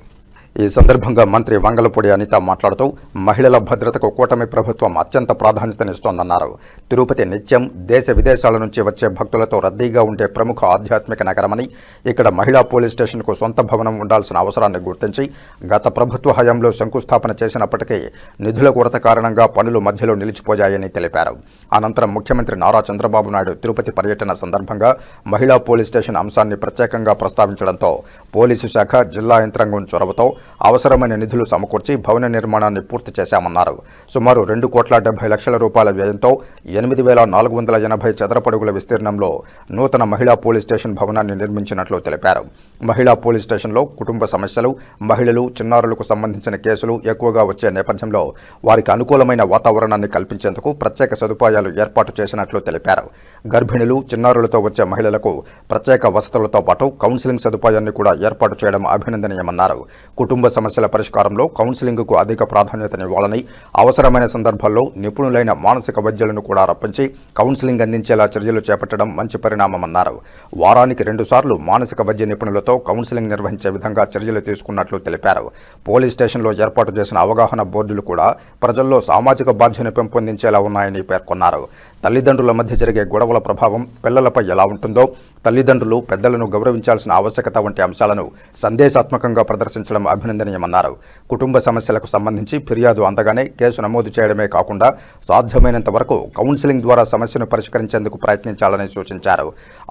ఈ సందర్భంగా మంత్రి వంగలపూడి అనిత మాట్లాడుతూ మహిళల భద్రతకు కూటమి ప్రభుత్వం అత్యంత ప్రాధాన్యతనిస్తోందన్నారు. తిరుపతి నిత్యం దేశ విదేశాల నుంచి వచ్చే భక్తులతో రద్దీగా ఉండే ప్రముఖ ఆధ్యాత్మిక నగరమని, ఇక్కడ మహిళా పోలీస్ స్టేషన్కు సొంత భవనం ఉండాల్సిన అవసరాన్ని గుర్తించి గత ప్రభుత్వ హయాంలో శంకుస్థాపన చేసినప్పటికీ నిధుల కొరత కారణంగా పనులు మధ్యలో నిలిచిపోయాయని తెలిపారు. అనంతరం ముఖ్యమంత్రి నారా చంద్రబాబు నాయుడు తిరుపతి పర్యటన సందర్భంగా మహిళా పోలీస్ స్టేషన్ అంశాన్ని ప్రత్యేకంగా ప్రస్తావించడంతో పోలీసు శాఖ, జిల్లా యంత్రాంగం చొరవతో అవసరమైన నిధులు సమకూర్చి భవన నిర్మాణాన్ని పూర్తి చేశామన్నారు. సుమారు 2,70,00,000 రూపాయల వ్యయంతో 8,480 చదరపడుగుల విస్తీర్ణంలో నూతన మహిళా పోలీస్ స్టేషన్ భవనాన్ని నిర్మించినట్లు తెలిపారు. మహిళా పోలీస్ స్టేషన్లో కుటుంబ సమస్యలు, మహిళలు, చిన్నారులకు సంబంధించిన కేసులు ఎక్కువగా వచ్చే నేపథ్యంలో వారికి అనుకూలమైన వాతావరణాన్ని కల్పించేందుకు ప్రత్యేక సదుపాయాలు ఏర్పాటు చేసినట్లు తెలిపారు. గర్భిణులు, చిన్నారులతో వచ్చే మహిళలకు ప్రత్యేక వసతులతో పాటు కౌన్సిలింగ్ సదుపాయాన్ని కూడా ఏర్పాటు చేయడం అభినందనీయమన్నారు. కుటుంబ సమస్యల పరిష్కారంలో కౌన్సిలింగ్కు అధిక ప్రాధాన్యతనివ్వాలని, అవసరమైన సందర్భాల్లో నిపుణులైన మానసిక వైద్యులను కూడా రప్పించి కౌన్సిలింగ్ అందించేలా చర్యలు చేపట్టడం మంచి పరిణామమన్నారు. వారానికి 2 సార్లు మానసిక వైద్య నిపుణులతో కౌన్సిలింగ్ నిర్వహించే విధంగా చర్యలు తీసుకున్నట్లు తెలిపారు. పోలీస్ స్టేషన్లో ఏర్పాటు చేసిన అవగాహన బోర్డులు కూడా ప్రజల్లో సామాజిక బాధ్యతను పెంపొందించేలా ఉన్నాయని పేర్కొన్నారు. తల్లిదండ్రుల మధ్య జరిగే గొడవల ప్రభావం పిల్లలపై ఎలా ఉంటుందో, తల్లిదండ్రులు పెద్దలను గౌరవించాల్సిన ఆవశ్యకత వంటి అంశాలను సందేశాత్మకంగా ప్రదర్శించడం అభినందనీయమన్నారు. కుటుంబ సమస్యలకు సంబంధించి ఫిర్యాదు అందగానే కేసు నమోదు చేయడమే కాకుండా సాధ్యమైనంత వరకు కౌన్సిలింగ్ ద్వారా సమస్యను పరిష్కరించేందుకు ప్రయత్నించాలని సూచించారు.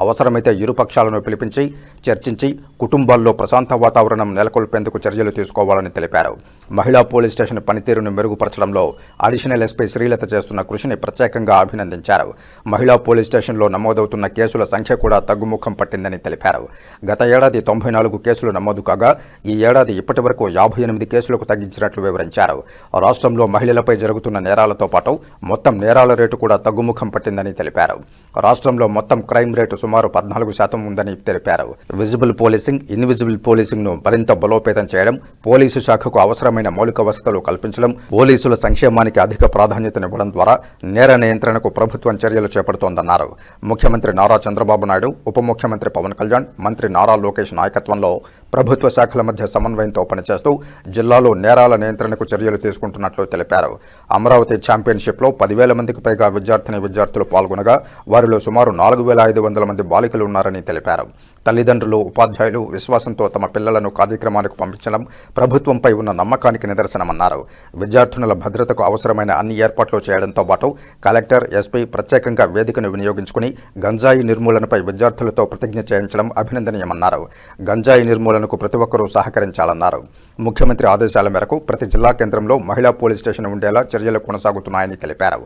అవసరమైతే ఇరు పక్షాలను పిలిపించి చర్చించి కుటుంబాల్లో ప్రశాంత వాతావరణం నెలకొల్పేందుకు చర్యలు తీసుకోవాలని తెలిపారు. మహిళా పోలీస్ స్టేషన్ పనితీరును మెరుగుపరచడంలో అడిషనల్ ఎస్పీ శ్రీలత చేస్తున్న కృషిని ప్రత్యేకంగా అభినందించారు. మహిళా పోలీస్ స్టేషన్లో నమోదవుతున్న కేసుల సంఖ్య కూడా తగ్గుముఖం పట్టిందని తెలిపారు. గత ఏడాది 94 కేసులు నమోదు కాగా ఈ ఏడాది ఇప్పటి వరకు 58 కేసులకు తగ్గించినట్లు వివరించారు. రాష్ట్రంలో మహిళలపై జరుగుతున్న నేరాలతో పాటు మొత్తం నేరాల రేటు కూడా తగ్గుముఖం పట్టిందని తెలిపారు. రాష్ట్రంలో మొత్తం క్రైమ్ రేటు సుమారు 14% ఉందని తెలిపారు. విజిబుల్ పోలీసింగ్, ఇన్విజిబుల్ పోలీసింగ్ను మరింత బలోపేతం చేయడం, పోలీసు శాఖకు అవసరమైన మౌలిక వసతులు కల్పించడం, పోలీసుల సంక్షేమానికి అధిక ప్రాధాన్యతనివ్వడం ద్వారా నేర నియంత్రణకు ప్రభుత్వం చర్యలు చేపడుతోందన్నారు. ముఖ్యమంత్రి నారా చంద్రబాబు నాయుడు, ఉప ముఖ్యమంత్రి పవన్ కళ్యాణ్, మంత్రి నారా లోకేష్ నాయకత్వంలో ప్రభుత్వ శాఖల మధ్య సమన్వయంతో పనిచేస్తూ జిల్లాలో నేరాల నియంత్రణకు చర్యలు తీసుకుంటున్నట్లు తెలిపారు. అమరావతి ఛాంపియన్షిప్లో 10,000 మందికి పైగా విద్యార్థులు పాల్గొనగా వారిలో సుమారు 4,500 మంది బాలికలు ఉన్నారని తెలిపారు. తల్లిదండ్రులు, ఉపాధ్యాయులు విశ్వాసంతో తమ పిల్లలను కార్యక్రమాలకు పంపించడం ప్రభుత్వంపై ఉన్న నమ్మకానికి నిదర్శనమన్నారు. విద్యార్థినుల భద్రతకు అవసరమైన అన్ని ఏర్పాట్లు చేయడంతో పాటు కలెక్టర్, ఎస్పీ ప్రత్యేకంగా వేదికను వినియోగించుకుని గంజాయి నిర్మూలనపై విద్యార్థులతో ప్రతిజ్ఞ చేయించడం అభినందనీయమన్నారు. గంజాయి నిర్మూలనకు ప్రతి ఒక్కరూ సహకరించాలన్నారు. ముఖ్యమంత్రి ఆదేశాల మేరకు ప్రతి జిల్లా కేంద్రంలో మహిళా పోలీస్ స్టేషన్ ఉండేలా చర్యలు కొనసాగుతున్నాయని తెలిపారు.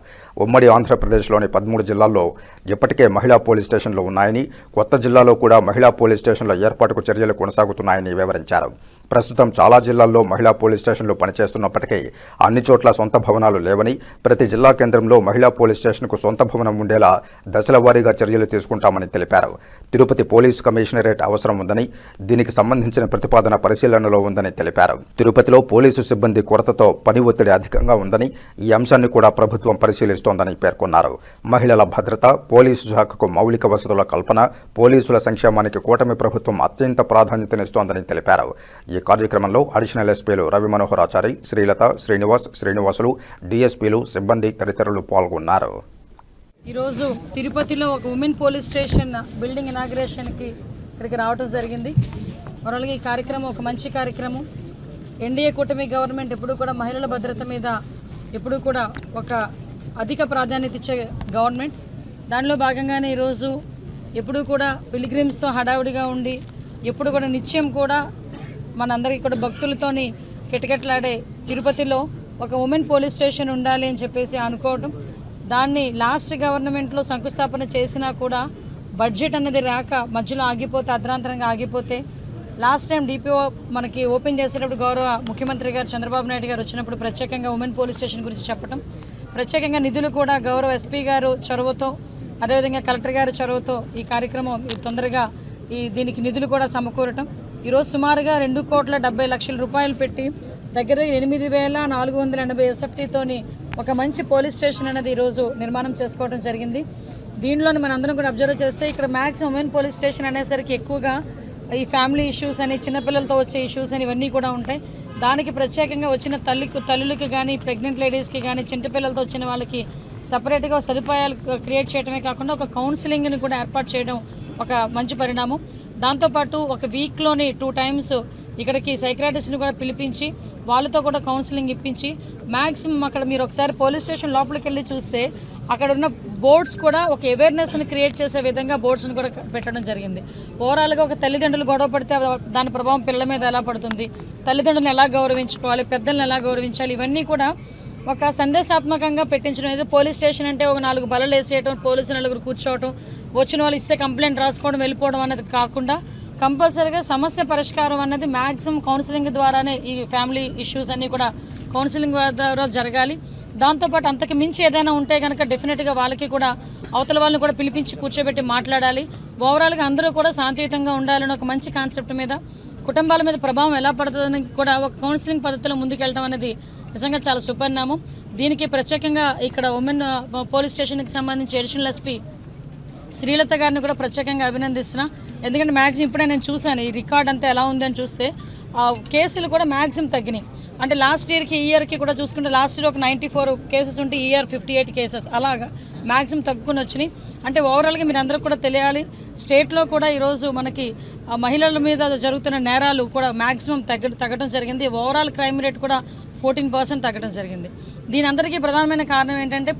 ఉమ్మడి ఆంధ్రప్రదేశ్లోని 13 జిల్లాల్లో ఇప్పటికే మహిళా పోలీస్ స్టేషన్లు ఉన్నాయని, కొత్త జిల్లాలో కూడా మహిళా పోలీస్ స్టేషన్ల ఏర్పాటుకు చర్యలు కొనసాగుతున్నాయని వివరించారు. ప్రస్తుతం చాలా జిల్లాల్లో మహిళా పోలీస్ స్టేషన్లు పనిచేస్తున్నప్పటికీ అన్ని చోట్ల సొంత భవనాలు లేవని, ప్రతి జిల్లా కేంద్రంలో మహిళా పోలీస్ స్టేషన్కు సొంత భవనం ఉండేలా దశల వారీగా చర్యలు తీసుకుంటామని తెలిపారు. తిరుపతి పోలీసు కమిషనరేట్ అవసరం ఉందని, దీనికి సంబంధించిన ప్రతిపాదన పరిశీలనలో ఉందని తెలిపారు. తిరుపతిలో పోలీసు సిబ్బంది కొరతతో పని ఒత్తిడి అధికంగా ఉందని, ఈ అంశాన్ని కూడా ప్రభుత్వం పరిశీలిస్తోందని పేర్కొన్నారు. మహిళల భద్రత, పోలీసు శాఖకు మౌలిక వసతుల కల్పన, పోలీసుల సంక్షేమానికి కూటమి ప్రభుత్వం అత్యంత ప్రాధాన్యతనిస్తోందని తెలిపారు. ఈ కార్యక్రమంలో అడిషనల్ ఎస్పీలు రవి మనోహరాచారి, శ్రీలత, శ్రీనివాసులు, డిఎస్పీలు, సిబ్బంది తదితరులు పాల్గొన్నారు. ఈరోజు తిరుపతిలో ఒక ఉమెన్ పోలీస్ స్టేషన్ బిల్డింగ్ ఇనాగ్రేషన్కి ఇక్కడికి రావడం జరిగింది. మరొకటి ఈ కార్యక్రమం ఒక మంచి కార్యక్రమం. ఎన్డీఏ కూటమి గవర్నమెంట్ ఎప్పుడు కూడా మహిళల భద్రత మీద ఎప్పుడు కూడా ఒక అధిక ప్రాధాన్యత ఇచ్చే గవర్నమెంట్. దానిలో భాగంగానే ఈరోజు ఎప్పుడు కూడా పిలిగ్రిమ్స్తో హడావుడిగా ఉండి ఎప్పుడు కూడా నిత్యం కూడా మనందరికీ కూడా భక్తులతోని కిటకిటలాడే తిరుపతిలో ఒక ఉమెన్ పోలీస్ స్టేషన్ ఉండాలి అని చెప్పేసి అనుకోవడం, దాన్ని లాస్ట్ గవర్నమెంట్లో శంకుస్థాపన చేసినా కూడా బడ్జెట్ అనేది రాక మధ్యలో ఆగిపోతే, అర్ధరాంతరంగా ఆగిపోతే, లాస్ట్ టైం డిపిఓ మనకి ఓపెన్ చేసేటప్పుడు గౌరవ ముఖ్యమంత్రి గారు చంద్రబాబు నాయుడు గారు వచ్చినప్పుడు ప్రత్యేకంగా ఉమెన్ పోలీస్ స్టేషన్ గురించి చెప్పడం, ప్రత్యేకంగా నిధులు కూడా గౌరవ ఎస్పీ గారు చొరవతో, అదేవిధంగా కలెక్టర్ గారు చొరవతో ఈ కార్యక్రమం తొందరగా దీనికి నిధులు కూడా సమకూరటం, ఈరోజు సుమారుగా 2,70,00,000 రూపాయలు పెట్టి దగ్గర 8,480 SFTతోని ఒక మంచి పోలీస్ స్టేషన్ అనేది ఈరోజు నిర్మాణం చేసుకోవడం జరిగింది. దీనిలోని మనందరం కూడా అబ్జర్వ్ చేస్తే ఇక్కడ మ్యాక్సిమం ఉమెన్ పోలీస్ స్టేషన్ అనేసరికి ఎక్కువగా ఈ ఫ్యామిలీ ఇష్యూస్ అని, చిన్నపిల్లలతో వచ్చే ఇష్యూస్ అని ఇవన్నీ కూడా ఉంటాయి. దానికి ప్రత్యేకంగా వచ్చిన తల్లులకి కానీ, ప్రెగ్నెంట్ లేడీస్కి కానీ, చిన్నపిల్లలతో వచ్చిన వాళ్ళకి సపరేట్గా సదుపాయాలు క్రియేట్ చేయడమే కాకుండా ఒక కౌన్సిలింగ్ని కూడా ఏర్పాటు చేయడం ఒక మంచి పరిణామం. దాంతోపాటు ఒక వీక్లోని 2 times ఇక్కడికి సైక్రాటిస్ట్ని కూడా పిలిపించి వాళ్ళతో కూడా కౌన్సిలింగ్ ఇప్పించి మ్యాక్సిమం అక్కడ మీరు ఒకసారి పోలీస్ స్టేషన్ లోపలికి వెళ్ళి చూస్తే అక్కడ ఉన్న బోర్డ్స్ కూడా ఒక అవేర్నెస్ని క్రియేట్ చేసే విధంగా బోర్డ్స్ని కూడా పెట్టడం జరిగింది. ఓవరాల్గా ఒక తల్లిదండ్రులు గొడవ పడితే దాని ప్రభావం పిల్లల మీద ఎలా పడుతుంది, తల్లిదండ్రులను ఎలా గౌరవించుకోవాలి, పెద్దలను ఎలా గౌరవించాలి, ఇవన్నీ కూడా ఒక సందేశాత్మకంగా పెట్టించడం. ఏదో పోలీస్ స్టేషన్ అంటే ఒక 4 బల్లలు వేసేయటం, పోలీసు నలుగురు కూర్చోవటం, వచ్చిన వాళ్ళు ఇస్తే కంప్లైంట్ రాసుకోవడం, వెళ్ళిపోవడం అనేది కాకుండా కంపల్సరీగా సమస్య పరిష్కారం అన్నది మ్యాక్సిమం కౌన్సిలింగ్ ద్వారానే ఈ ఫ్యామిలీ ఇష్యూస్ అన్నీ కూడా కౌన్సిలింగ్ ద్వారా జరగాలి. దాంతోపాటు అంతకు మించి ఏదైనా ఉంటే కనుక డెఫినెట్గా వాళ్ళకి కూడా అవతల వాళ్ళని కూడా పిలిపించి కూర్చోబెట్టి మాట్లాడాలి. ఓవరాల్గా అందరూ కూడా శాంతియుతంగా ఉండాలని ఒక మంచి కాన్సెప్ట్ మీద, కుటుంబాల మీద ప్రభావం ఎలా పడుతుందని కూడా ఒక కౌన్సిలింగ్ పద్ధతిలో ముందుకెళ్ళడం అనేది నిజంగా చాలా సుపరిణామం. దీనికి ప్రత్యేకంగా ఇక్కడ ఉమెన్ పోలీస్ స్టేషన్కి సంబంధించి అడిషనల్ ఎస్పీ శ్రీలత గారిని కూడా ప్రత్యేకంగా అభినందిస్తున్నా. ఎందుకంటే మ్యాక్సిమం ఇప్పుడే నేను చూశాను ఈ రికార్డ్ అంతా ఎలా ఉంది అని చూస్తే కేసులు కూడా మ్యాక్సిమం తగ్గినాయి. అంటే లాస్ట్ ఇయర్కి ఈ ఇయర్కి కూడా చూసుకుంటే లాస్ట్ ఇయర్ ఒక 94 కేసెస్ ఉంటే ఈ ఇయర్ 58 కేసెస్ అలాగా మ్యాక్సిమం తగ్గుకుని వచ్చినాయి. అంటే ఓవరాల్గా మీరు అందరూ కూడా తెలియాలి, స్టేట్లో కూడా ఈరోజు మనకి మహిళల మీద జరుగుతున్న నేరాలు కూడా మ్యాక్సిమం తగ్గడం జరిగింది. ఓవరాల్ క్రైమ్ రేట్ కూడా 14% తగ్గడం జరిగింది. దీని అందరికీ ప్రధానమైన కారణం ఏంటంటే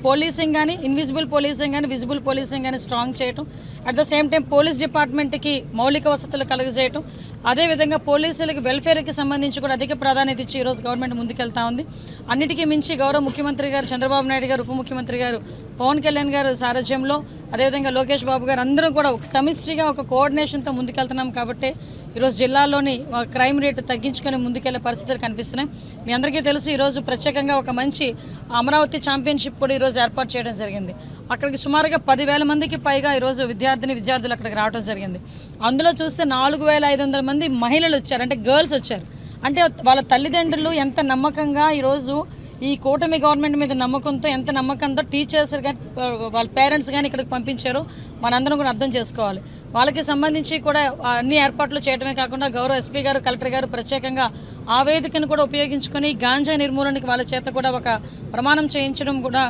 పోలీసింగ్ కానీ, ఇన్విజిబుల్ పోలీసింగ్ కానీ, విజిబుల్ పోలీసింగ్ కానీ స్ట్రాంగ్ చేయటం, at the same time police డిపార్ట్మెంట్కి మౌలిక వసతులు కలుగజేయటం, అదేవిధంగా పోలీసులకి వెల్ఫేర్కి సంబంధించి కూడా అధిక ప్రాధాన్యత ఇచ్చి ఈరోజు గవర్నమెంట్ ముందుకెళ్తా ఉంది. అన్నిటికీ మించి గౌరవ ముఖ్యమంత్రి గారు చంద్రబాబు నాయుడు గారు, ఉప ముఖ్యమంత్రి గారు పవన్ కళ్యాణ్ గారు సారథ్యంలో, అదేవిధంగా లోకేష్ బాబు గారు అందరూ కూడా ఒక సమిష్టిగా ఒక కోఆర్డినేషన్తో ముందుకెళ్తున్నాం. కాబట్టి ఈరోజు జిల్లాలోని క్రైమ్ రేటు తగ్గించుకొని ముందుకెళ్లే పరిస్థితులు కనిపిస్తున్నాయి. మీ అందరికీ తెలుసు ఈరోజు ప్రత్యేకంగా ఒక మంచి అమరావతి ఛాంపియన్షిప్ కూడా ఈరోజు ఏర్పాటు చేయడం జరిగింది. అక్కడికి సుమారుగా 10,000 మందికి పైగా ఈరోజు విద్యార్థులు అక్కడికి రావడం జరిగింది. అందులో చూస్తే 4,500 మంది మహిళలు వచ్చారు, అంటే గర్ల్స్ వచ్చారు. అంటే వాళ్ళ తల్లిదండ్రులు ఎంత నమ్మకంగా ఈరోజు ఈ కూటమి గవర్నమెంట్ మీద నమ్మకంతో, ఎంత నమ్మకంతో టీచర్స్ కానీ వాళ్ళ పేరెంట్స్ కానీ ఇక్కడికి పంపించారో మనందరం కూడా అర్థం చేసుకోవాలి. వాళ్ళకి సంబంధించి కూడా అన్ని ఏర్పాట్లు చేయడమే కాకుండా గౌరవ ఎస్పీ గారు, కలెక్టర్ గారు ప్రత్యేకంగా ఆ వేదికను కూడా ఉపయోగించుకొని గాంజా నిర్మూలనకి వాళ్ళ చేత కూడా ఒక ప్రమాణం చేయించడం కూడా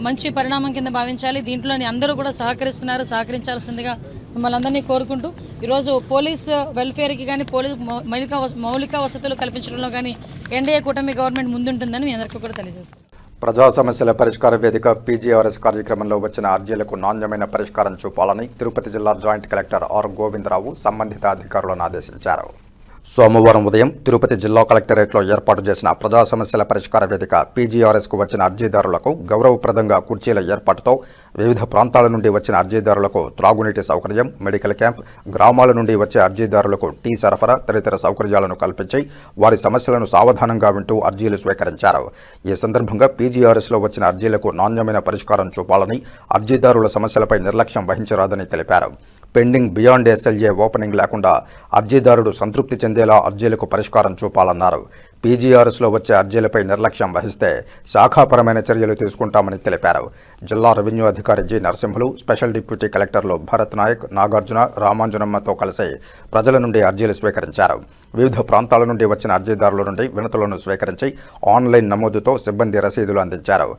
మంచి పరిణామం కింద భావించాలి. దీంట్లోని అందరూ కూడా సహకరించాల్సిందిగా మిమ్మల్ని అందరినీ కోరుకుంటూ ఈరోజు పోలీస్ వెల్ఫేర్కి కానీ, పోలీస్ మౌలిక వసతులు కల్పించడంలో కానీ ఎన్డీఏ కూటమి గవర్నమెంట్ ముందుంటుందని మీ అందరికీ కూడా తెలియజేసుకుంటాం. ప్రజా సమస్యల పరిష్కార వేదిక పీజీఆర్ఎస్ కార్యక్రమంలో వచ్చిన అర్జీలకు నాణ్యమైన పరిష్కారం చూపాలని తిరుపతి జిల్లా జాయింట్ కలెక్టర్ ఆర్ గోవిందరావు సంబంధిత అధికారులను ఆదేశించారు. సోమవారం ఉదయం తిరుపతి జిల్లా కలెక్టరేట్లో ఏర్పాటు చేసిన ప్రజా సమస్యల పరిష్కార వేదిక పీజీఆర్ఎస్కు వచ్చిన అర్జీదారులకు గౌరవప్రదంగా కుర్చీల ఏర్పాటుతో, వివిధ ప్రాంతాల నుండి వచ్చిన అర్జీదారులకు త్రాగునీటి సౌకర్యం, మెడికల్ క్యాంప్, గ్రామాల నుండి వచ్చే అర్జీదారులకు టీ సరఫరా తదితర సౌకర్యాలను కల్పించి వారి సమస్యలను సావధానంగా వింటూ అర్జీలు స్వీకరించారు. ఈ సందర్భంగా పీజీఆర్ఎస్లో వచ్చిన అర్జీలకు నాణ్యమైన పరిష్కారం చూపాలని, అర్జీదారుల సమస్యలపై నిర్లక్ష్యం వహించరాదని తెలిపారు. పెండింగ్ బియాండ్ ఎస్ఎల్ఏ ఓపెనింగ్ లేకుండా అర్జీదారుడు సంతృప్తి చెందేలా అర్జీలకు పరిష్కారం చూపాలన్నారు. పీజీఆర్ఎస్లో వచ్చే అర్జీలపై నిర్లక్ష్యం వహిస్తే శాఖాపరమైన చర్యలు తీసుకుంటామని తెలిపారు. జిల్లా రెవెన్యూ అధికారి జి నరసింహులు, స్పెషల్ డిప్యూటీ కలెక్టర్లు భరత్ నాయక్, నాగార్జున, రామాంజనమ్మతో కలిసి ప్రజల నుండి అర్జీలు స్వీకరించారు. వివిధ ప్రాంతాల నుండి వచ్చిన అర్జీదారుల నుండి వినతులను స్వీకరించి ఆన్లైన్ నమోదుతో సిబ్బంది రసీదులు అందించారు.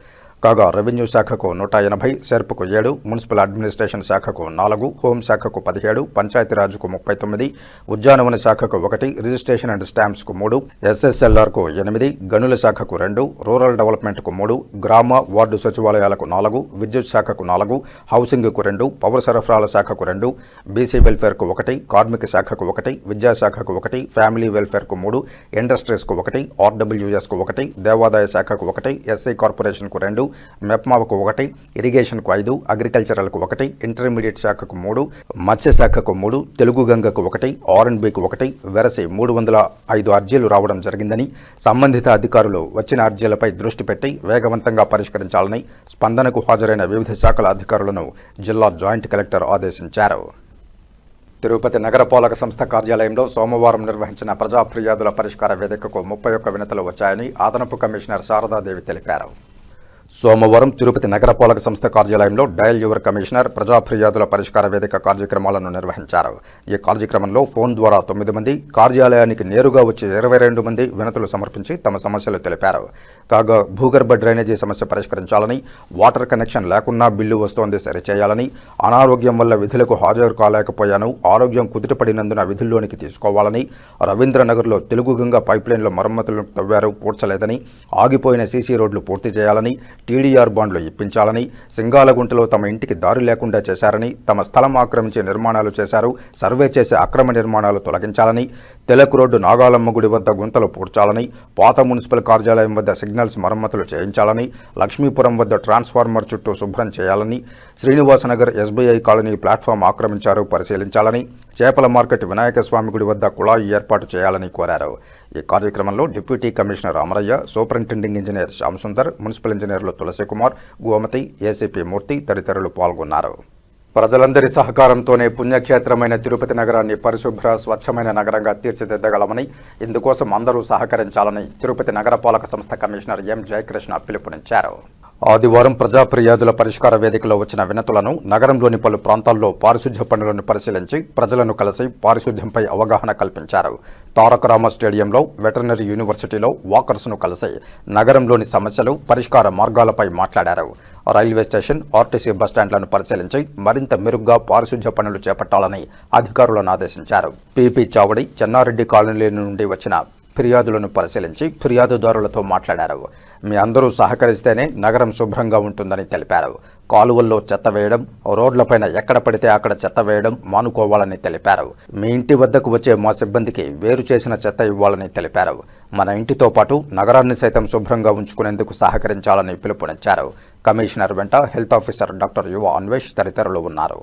కాగా రెవెన్యూ శాఖకు 180, సెర్ప్కు 7, మున్సిపల్ అడ్మినిస్ట్రేషన్ శాఖకు 4, హోంశాఖకు 17, పంచాయతీరాజ్కు 39, ఉద్యానవన శాఖకు 1, రిజిస్ట్రేషన్ అండ్ స్టాంప్స్కు 3, ఎస్ఎస్ఎల్ఆర్కు 8, గనుల శాఖకు 2, రూరల్ డెవలప్మెంట్కు 3, గ్రామ వార్డు సచివాలయాలకు 4, విద్యుత్ శాఖకు 4, హౌసింగ్కు 2, పౌర సరఫరాల శాఖకు 2, బీసీ వెల్ఫేర్కు 1, కార్మిక శాఖకు 1, విద్యాశాఖకు 1, ఫ్యామిలీ వెల్ఫేర్కు 3, ఇండస్ట్రీస్కు 1, ఆర్డబ్ల్యూఎస్కు 1, దేవాదాయ శాఖకు 1, ఎస్సీ కార్పొరేషన్కు 2, మెప్మావకు 1, ఇరిగేషన్కు 5, అగ్రికల్చరల్కు 1, ఇంటర్మీడియట్ శాఖకు 3, మత్స్య శాఖకు 3, తెలుగు గంగకు 1, R&Bకు 1, వెరసి 305 అర్జీలు రావడం జరిగిందని సంబంధిత అధికారులు వచ్చిన అర్జీలపై దృష్టి పెట్టి వేగవంతంగా పరిష్కరించాలని స్పందనకు హాజరైన వివిధ శాఖల అధికారులను జిల్లా జాయింట్ కలెక్టర్ ఆదేశించారు. తిరుపతి నగరపాలక సంస్థ కార్యాలయంలో సోమవారం నిర్వహించిన ప్రజా ఫిర్యాదుల పరిష్కార వేదికకు 31 వినతులు వచ్చాయని అదనపు కమిషనర్ శారదాదేవి తెలిపారు. సోమవారం తిరుపతి నగరపాలక సంస్థ కార్యాలయంలో డయల్ యువర్ కమిషనర్ ప్రజా ఫిర్యాదుల పరిష్కార వేదిక కార్యక్రమాలను నిర్వహించారు. ఈ కార్యక్రమంలో ఫోన్ ద్వారా 9 మంది, కార్యాలయానికి నేరుగా వచ్చి 22 మంది వినతులు సమర్పించి తమ సమస్యలు తెలిపారు. కాగా భూగర్భ డ్రైనేజీ సమస్య పరిష్కరించాలని, వాటర్ కనెక్షన్ లేకున్నా బిల్లు వస్తోంది సరిచేయాలని, అనారోగ్యం వల్ల విధులకు హాజరు కాలేకపోయాను, ఆరోగ్యం కుదుటపడినందున విధుల్లోనికి తీసుకోవాలని, రవీంద్రనగర్లో తెలుగు గంగ పైప్లైన్లో మరమ్మతులు తవ్వారు పూడ్చలేదని, ఆగిపోయిన సీసీ రోడ్లు పూర్తి చేయాలని, టీడీఆర్ బాండ్లు ఇప్పించాలని, సింగాలగుంటలో తమ ఇంటికి దారి లేకుండా చేశారని, తమ స్థలం ఆక్రమించి నిర్మాణాలు చేశారు, సర్వే చేసి అక్రమ నిర్మాణాలు తొలగించాలని, తెలకు రోడ్డు నాగాలమ్మ గుడి వద్ద గుంతలు పూడ్చాలని, పాత మున్సిపల్ కార్యాలయం వద్ద సిగ్నల్స్ మరమ్మతులు చేయించాలని, లక్ష్మీపురం వద్ద ట్రాన్స్ఫార్మర్ చుట్టూ శుభ్రం చేయాలని, శ్రీనివాసనగర్ ఎస్బీఐ కాలనీ ప్లాట్ఫామ్ ఆక్రమించారు పరిశీలించాలని, చేపల మార్కెట్ వినాయక స్వామి గుడి వద్ద కుళాయి ఏర్పాటు చేయాలని కోరారు. ఈ కార్యక్రమంలో deputy commissioner Amarayya, superintending engineer Shyam Sundar, municipal ఇంజనీర్లు తులసికుమార్, గోమతి, ఏసీపీ మూర్తి తదితరులు పాల్గొన్నారు. ప్రజలందరి సహకారంతోనే పుణ్యక్షేత్రమైన తిరుపతి నగరాన్ని పరిశుభ్ర, స్వచ్ఛమైన నగరంగా తీర్చిదిద్దగలమని, ఇందుకోసం అందరూ సహకరించాలని తిరుపతి నగరపాలక సంస్థ కమిషనర్ ఎం జయకృష్ణ పిలుపునిచ్చారు. ఆదివారం ప్రజా ఫిర్యాదుల పరిష్కార వేదికలో వచ్చిన వినతులను నగరంలోని పలు ప్రాంతాల్లో పారిశుధ్య పనులను పరిశీలించి ప్రజలను కలిసి పారిశుధ్యంపై అవగాహన కల్పించారు. తారకరామ స్టేడియంలో, వెటర్నరీ యూనివర్సిటీలో వాకర్స్ను కలిసి నగరంలోని సమస్యలు, పరిష్కార మార్గాలపై మాట్లాడారు. రైల్వే స్టేషన్, ఆర్టీసీ బస్టాండ్లను పరిశీలించి మరింత మెరుగ్గా పారిశుధ్య పనులు చేపట్టాలని అధికారులను ఆదేశించారు. పీపీ చావడి, చెన్నారెడ్డి కాలనీ నుండి వచ్చిన ఫిర్యాదులను పరిశీలించి ఫిర్యాదుదారులతో మాట్లాడారు. మీ అందరూ సహకరిస్తేనే నగరం శుభ్రంగా ఉంటుందని తెలిపారు. కాలువల్లో చెత్త వేయడం, రోడ్లపైన ఎక్కడ పడితే అక్కడ చెత్త వేయడం మానుకోవాలని తెలిపారు. మీ ఇంటి వద్దకు వచ్చే మా సిబ్బందికి వేరు చేసిన చెత్త ఇవ్వాలని తెలిపారు. మన ఇంటితో పాటు నగరాన్ని సైతం శుభ్రంగా ఉంచుకునేందుకు సహకరించాలని పిలుపునిచ్చారు. కమిషనర్ వెంట హెల్త్ ఆఫీసర్ డాక్టర్ యువ అన్వేష్ తదితరులు ఉన్నారు.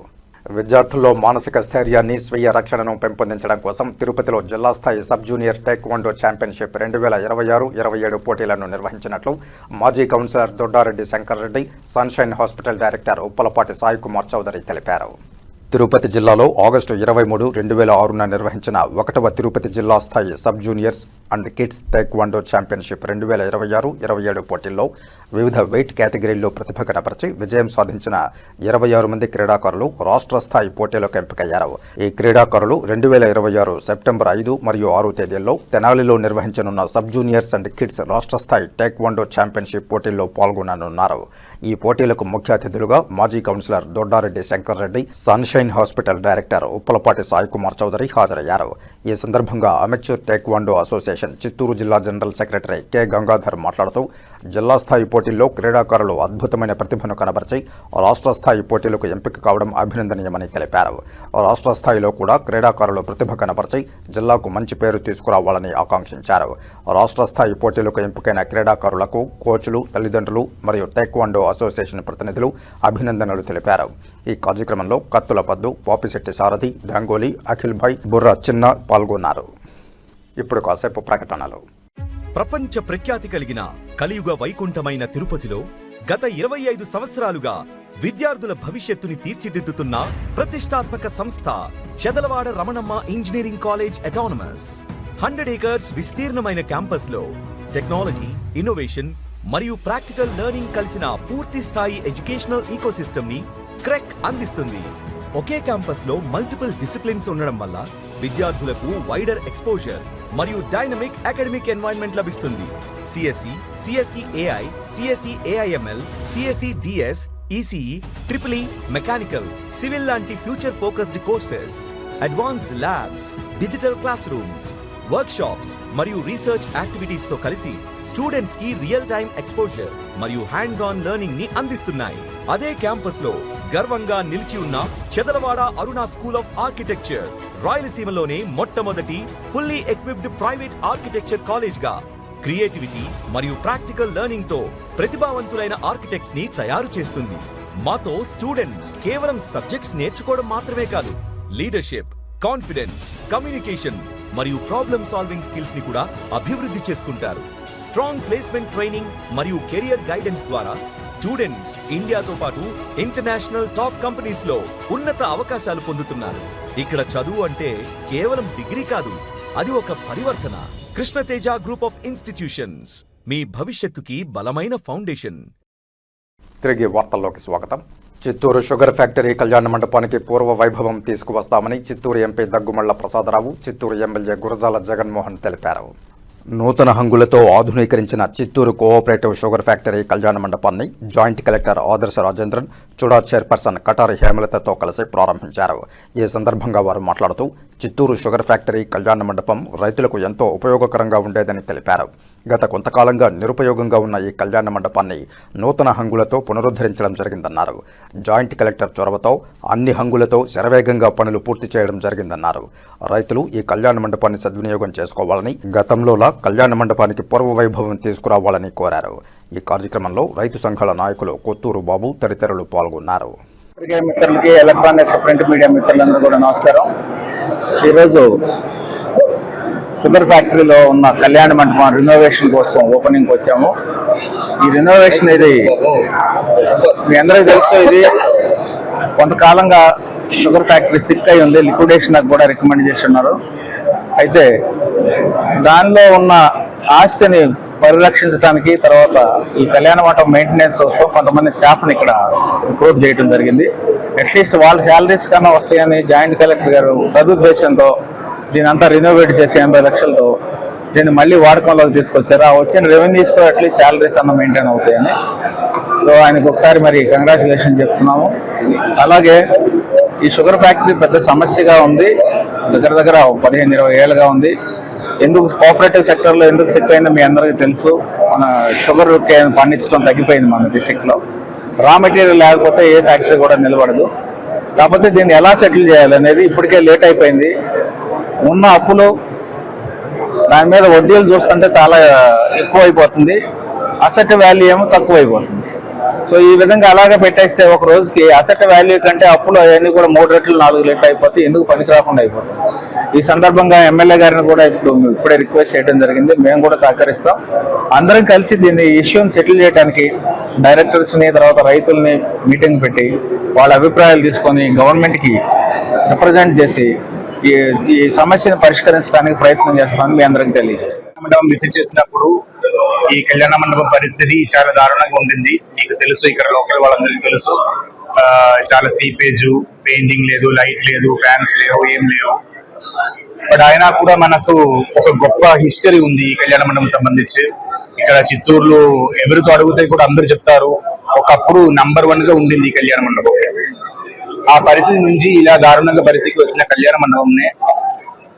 విద్యార్థుల్లో మానసిక స్థైర్యాన్ని, స్వీయ రక్షణను పెంపొందించడం కోసం తిరుపతిలో జిల్లా స్థాయి సబ్ జూనియర్ టేక్వాండో ఛాంపియన్షిప్ 2026-27 పోటీలను నిర్వహించినట్లు మాజీ councillor Doddareddy Shankar Reddy, sunshine hospital director Uppalapati Sai Kumar Chowdary తెలిపారు. తిరుపతి జిల్లాలో ఆగస్టు 23, 2006న నిర్వహించిన 1వ తిరుపతి జిల్లా స్థాయి sub juniors and kids taekwondo championship 2026-27 పోటీల్లో వివిధ వెయిట్ కేటగిరీల్లో ప్రతిభ కనపరిచి విజయం సాధించిన 26 మంది క్రీడాకారులు రాష్ట్ర స్థాయి పోటీలకు ఎంపికయ్యారు. ఈ క్రీడాకారులు 2026 సెప్టెంబర్ 5 మరియు 6 తేదీల్లో తెనాలిలో నిర్వహించనున్న సబ్ జూనియర్స్ అండ్ కిడ్స్ రాష్ట్ర స్థాయి టేక్వాండో ఛాంపియన్షిప్ పోటీల్లో పాల్గొననున్నారు. ఈ పోటీలకు ముఖ్య అతిథులుగా మాజీ councillor Doddareddy Shankar Reddy, sunshine hospital director Uppalapati Sai Kumar Chowdary హాజరయ్యారు. ఈ సందర్భంగా అమెచ్యూర్ టేక్వాండో అసోసియేషన్ చిత్తూరు జిల్లా జనరల్ సెక్రటరీ కె గంగాధర్ మాట్లాడుతూ జిల్లా స్థాయి పోటీల్లో క్రీడాకారులు అద్భుతమైన ప్రతిభను కనబరిచి రాష్ట్ర స్థాయి పోటీలకు ఎంపిక కావడం అభినందనీయమని తెలిపారు. రాష్ట్ర స్థాయిలో కూడా క్రీడాకారులు ప్రతిభ కనబరిచి జిల్లాకు మంచి పేరు తీసుకురావాలని ఆకాంక్షించారు. రాష్ట్ర స్థాయి పోటీలకు ఎంపికైన క్రీడాకారులకు కోచ్లు, తల్లిదండ్రులు మరియు టేక్వాండో అసోసియేషన్ ప్రతినిధులు అభినందనలు తెలిపారు. ఈ కార్యక్రమంలో కత్తుల పద్దు, పాపిశెట్టి సారథి, గంగోలి, అఖిల్ భాయ్, బుర్రా చిన్న పాల్గొన్నారు. ఇప్పుడు కాసేపు ప్రకటనలు. ప్రపంచ ప్రఖ్యాతి కలిగిన కలియుగ వైకుంఠమైన తిరుపతిలో గత 25 సంవత్సరాలుగా విద్యార్థుల భవిష్యత్తుని తీర్చిదిద్దుతున్న ప్రతిష్టాత్మక సంస్థ Chedalavada Ramanamma engineering college autonomous. 100 acres విస్తీర్ణమైన క్యాంపస్ లో టెక్నాలజీ, ఇన్నోవేషన్ మరియు ప్రాక్టికల్ లెర్నింగ్ కలిసిన పూర్తి స్థాయి ఎడ్యుకేషనల్ ఈకోసిస్టమ్ ని క్రెక్ అందిస్తుంది. ఒకే క్యాంపస్ లో మల్టిపుల్ డిసిప్లిన్స్ ఉండడం వల్ల విద్యార్థులకు వైడర్ ఎక్స్పోజర్ మరియు డైనమిక్ అకాడమిక్ ఎన్వైరన్మెంట్ లభిస్తుంది. CSC, CSC AI, CSC AIML, CSC DS, ECE, triple mechanical, civil లాంటి future focused courses, advanced labs, digital class rooms, workshops మరియు రీసెర్చ్ యాక్టివిటీస్ తో కలిసి స్టూడెంట్స్ కి రియల్ టైమ్ ఎక్స్పోజర్ మరియు hands on learning ని అందిస్తున్నాయి. అదే క్యాంపస్ లో గర్వంగా నిలిచి ఉన్న చెదలవాడ అరుణ స్కూల్ ఆఫ్ ఆర్కిటెక్చర్ రాయలసీమలోనే మొట్టమొదటి fully equipped private architecture college గా క్రియేటివిటీ మరియు ప్రాక్టికల్ లెర్నింగ్ తో ప్రతిభావంతులైన ఆర్కిటెక్ట్స్ ని తయారు చేస్తుంది. మాతో స్టూడెంట్స్ కేవలం సబ్జెక్ట్స్ నేర్చుకోవడం మాత్రమే కాదు, లీడర్షిప్, కాన్ఫిడెన్స్, కమ్యూనికేషన్ మరియు ప్రాబ్లమ్ సాల్వింగ్ స్కిల్స్ ని కూడా అభివృద్ధి చేసుకుంటారు. స్ట్రాంగ్ ప్లేస్మెంట్ ట్రైనింగ్ మరియు కెరియర్ గైడెన్స్ ద్వారా స్టూడెంట్స్ ఇండియాతో పాటు ఇంటర్నేషనల్ టాప్ కంపెనీస్ లో ఉన్నత అవకాశాలు పొందుతున్నారు. ఇక్కడ చదువు అంటే కేవలం డిగ్రీ కాదు, అది ఒక పరివర్తన. కృష్ణతేజ గ్రూప్ ఆఫ్ ఇన్స్టిట్యూషన్స్, మీ భవిష్యత్తుకి బలమైన ఫౌండేషన్. తిరిగి వార్తల్లోకి స్వాగతం. చిత్తూరు షుగర్ ఫ్యాక్టరీ కళ్యాణ మండపానికి పూర్వ వైభవం తీసుకువస్తామని చిత్తూరు ఎంపీ దగ్గుమళ్ల ప్రసాదరావు, చిత్తూరు ఎమ్మెల్యే గురజాల జగన్మోహన్ తెలిపారు. నూతన హంగులతో ఆధునీకరించిన చిత్తూరు కోఆపరేటివ్ షుగర్ ఫ్యాక్టరీ కళ్యాణ మండపాన్ని జాయింట్ కలెక్టర్ ఆదర్శ రాజేంద్రన్, చుడా చైర్పర్సన్ కటారి హేమలతతో కలిసి ప్రారంభించారు. ఈ సందర్భంగా వారు మాట్లాడుతూ చిత్తూరు షుగర్ ఫ్యాక్టరీ కళ్యాణ మండపం రైతులకు ఎంతో ఉపయోగకరంగా ఉండేదని తెలిపారు. గత కొంతకాలంగా నిరుపయోగంగా ఉన్న ఈ కళ్యాణ మండపాన్ని నూతన హంగులతో పునరుద్ధరించడం జరిగిందన్నారు. జాయింట్ కలెక్టర్ చొరవతో అన్ని హంగులతో శరవేగంగా పనులు పూర్తి చేయడం జరిగిందన్నారు. రైతులు ఈ కళ్యాణ మండపాన్ని సద్వినియోగం చేసుకోవాలని, గతంలోలా కళ్యాణ మండపానికి పూర్వ వైభవం తీసుకురావాలని కోరారు. ఈ కార్యక్రమంలో రైతు సంఘాల నాయకులు కొత్తూరు బాబు తదితరులు పాల్గొన్నారు. మిత్రులకి, ఎలక్ట్రానిక్ ప్రింట్ మీడియా మిత్రులందరూ కూడా నమస్కారం. ఈరోజు షుగర్ ఫ్యాక్టరీలో ఉన్న కళ్యాణ మండపం రినోవేషన్ కోసం ఓపెనింగ్ వచ్చాము. ఈ రినోవేషన్ ఇది మీ అందరికీ తెలుసు, ఇది కొంతకాలంగా షుగర్ ఫ్యాక్టరీ సిక్ అయి ఉంది, లిక్విడేషన్ కూడా రికమెండ్ చేసి ఉన్నారు. అయితే దానిలో ఉన్న ఆస్తిని పరిరక్షించడానికి, తర్వాత ఈ కళ్యాణ మండపం మెయింటెనెన్స్ కోసం కొంతమంది స్టాఫ్ని ఇక్కడ రిక్రూట్ చేయడం జరిగింది. అట్లీస్ట్ వాళ్ళ శాలరీస్ కన్నా వస్తాయని జాయింట్ కలెక్టర్ గారు సదుద్దేశంతో దీని అంతా రినోవేట్ చేసి 80 లక్షలతో దీన్ని మళ్ళీ వాడకంలోకి తీసుకొచ్చారు. ఆ వచ్చిన రెవెన్యూస్తో అట్లీస్ట్ శాలరీస్ అన్న మెయింటైన్ అవుతాయని. సో ఆయనకు ఒకసారి మరి కంగ్రాచులేషన్ చెప్తున్నాము. అలాగే ఈ షుగర్ ఫ్యాక్టరీ పెద్ద సమస్యగా ఉంది, దగ్గర 15-20 ఏళ్ళుగా ఉంది. ఎందుకు కోఆపరేటివ్ సెక్టర్లో ఎందుకు సిక్ అయిందో మీ అందరికీ తెలుసు. మన షుగర్ పండించడం తగ్గిపోయింది మన డిస్ట్రిక్ట్లో. రా మెటీరియల్ లేకపోతే ఏ ఫ్యాక్టరీ కూడా నిలబడదు. కాకపోతే దీన్ని ఎలా సెటిల్ చేయాలనేది ఇప్పటికే లేట్ అయిపోయింది. ఉన్న అప్పులు, దాని మీద వడ్డీలు చూస్తుంటే చాలా ఎక్కువ అయిపోతుంది, అసెట్ వాల్యూ ఏమో తక్కువ అయిపోతుంది. సో ఈ విధంగా అలాగే పెట్టేస్తే ఒక రోజుకి అసెట్ వాల్యూ కంటే అప్పులు అవన్నీ కూడా 3 రెట్లు 4 రెట్లు అయిపోతే ఎందుకు పనికి రాకుండా అయిపోతుంది. ఈ సందర్భంగా ఎమ్మెల్యే గారిని కూడా ఇప్పుడే రిక్వెస్ట్ చేయడం జరిగింది. మేము కూడా సహకరిస్తాం. అందరం కలిసి దీన్ని ఇష్యూని సెటిల్ చేయడానికి డైరెక్టర్స్ని, తర్వాత రైతుల్ని మీటింగ్ పెట్టి వాళ్ళ అభిప్రాయాలు తీసుకొని గవర్నమెంట్కి రిప్రజెంట్ చేసి ఈ సమస్యను పరిష్కరించడానికి ప్రయత్నం చేస్తామని మీ అందరికి తెలియజేస్తాం. మండపం విజిట్ చేసినప్పుడు ఈ కళ్యాణ మండపం పరిస్థితి చాలా దారుణంగా ఉండింది. మీకు తెలుసు, ఇక్కడ లోకల్ వాళ్ళందరికీ తెలుసు. చాలా సీపేజ్, పెయింటింగ్ లేదు, లైట్ లేదు, ఫ్యాన్స్ లేవు, ఏం లేవు. బట్ అయినా కూడా మనకు ఒక గొప్ప హిస్టరీ ఉంది ఈ కళ్యాణ మండపం సంబంధించి. ఇక్కడ చిత్తూరులో ఎవరితో అడిగితే కూడా అందరూ చెప్తారు, ఒకప్పుడు నంబర్ 1 గా ఉండింది ఈ కళ్యాణ మండపం. ఆ పరిస్థితి నుంచి ఇలా దారుణంగా పరిస్థితికి వచ్చిన కళ్యాణ మండపంని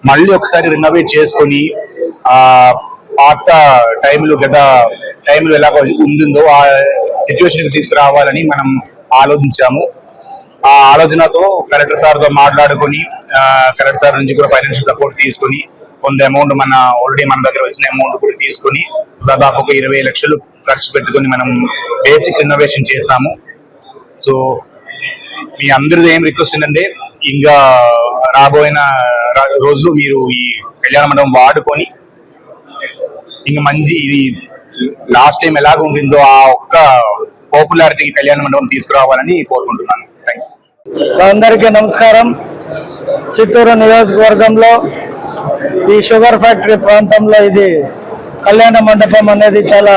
మళ్ళీ ఒకసారి రినోవేట్ చేసుకొని ఆ పాత టైంలో, గత టైంలో ఎలా ఉండిందో ఆ సిచ్యువేషన్ కి తీసుకురావాలని మనం ఆలోచించాము. ఆ ఆలోచనతో కలెక్టర్ సార్తో మాట్లాడుకొని, కలెక్టర్ సార్ నుంచి కూడా ఫైనాన్షియల్ సపోర్ట్ తీసుకొని కొంత అమౌంట్ ఆల్రెడీ మన దగ్గర వచ్చిన అమౌంట్ కూడా తీసుకొని దాదాపు ఒక 20 లక్షలు ఖర్చు పెట్టుకొని మనం బేసిక్ రినోవేషన్ చేశాము. సో మీ అందరిది ఏం రిక్వెస్ట్ ఏంటంటే, ఇంకా రాబోయిన రోజులు మీరు ఈ కళ్యాణ మండపం వాడుకొని ఇంకా మంచి, ఇది లాస్ట్ టైం ఎలాగ ఉండిందో ఆ ఒక్క పాపులారిటీ కళ్యాణ మండపం తీసుకురావాలని కోరుకుంటున్నాను. Thank you. అందరికీ నమస్కారం. చిత్తూరు నియోజకవర్గంలో ఈ షుగర్ ఫ్యాక్టరీ ప్రాంతంలో ఇది కళ్యాణ మండపం అనేది చాలా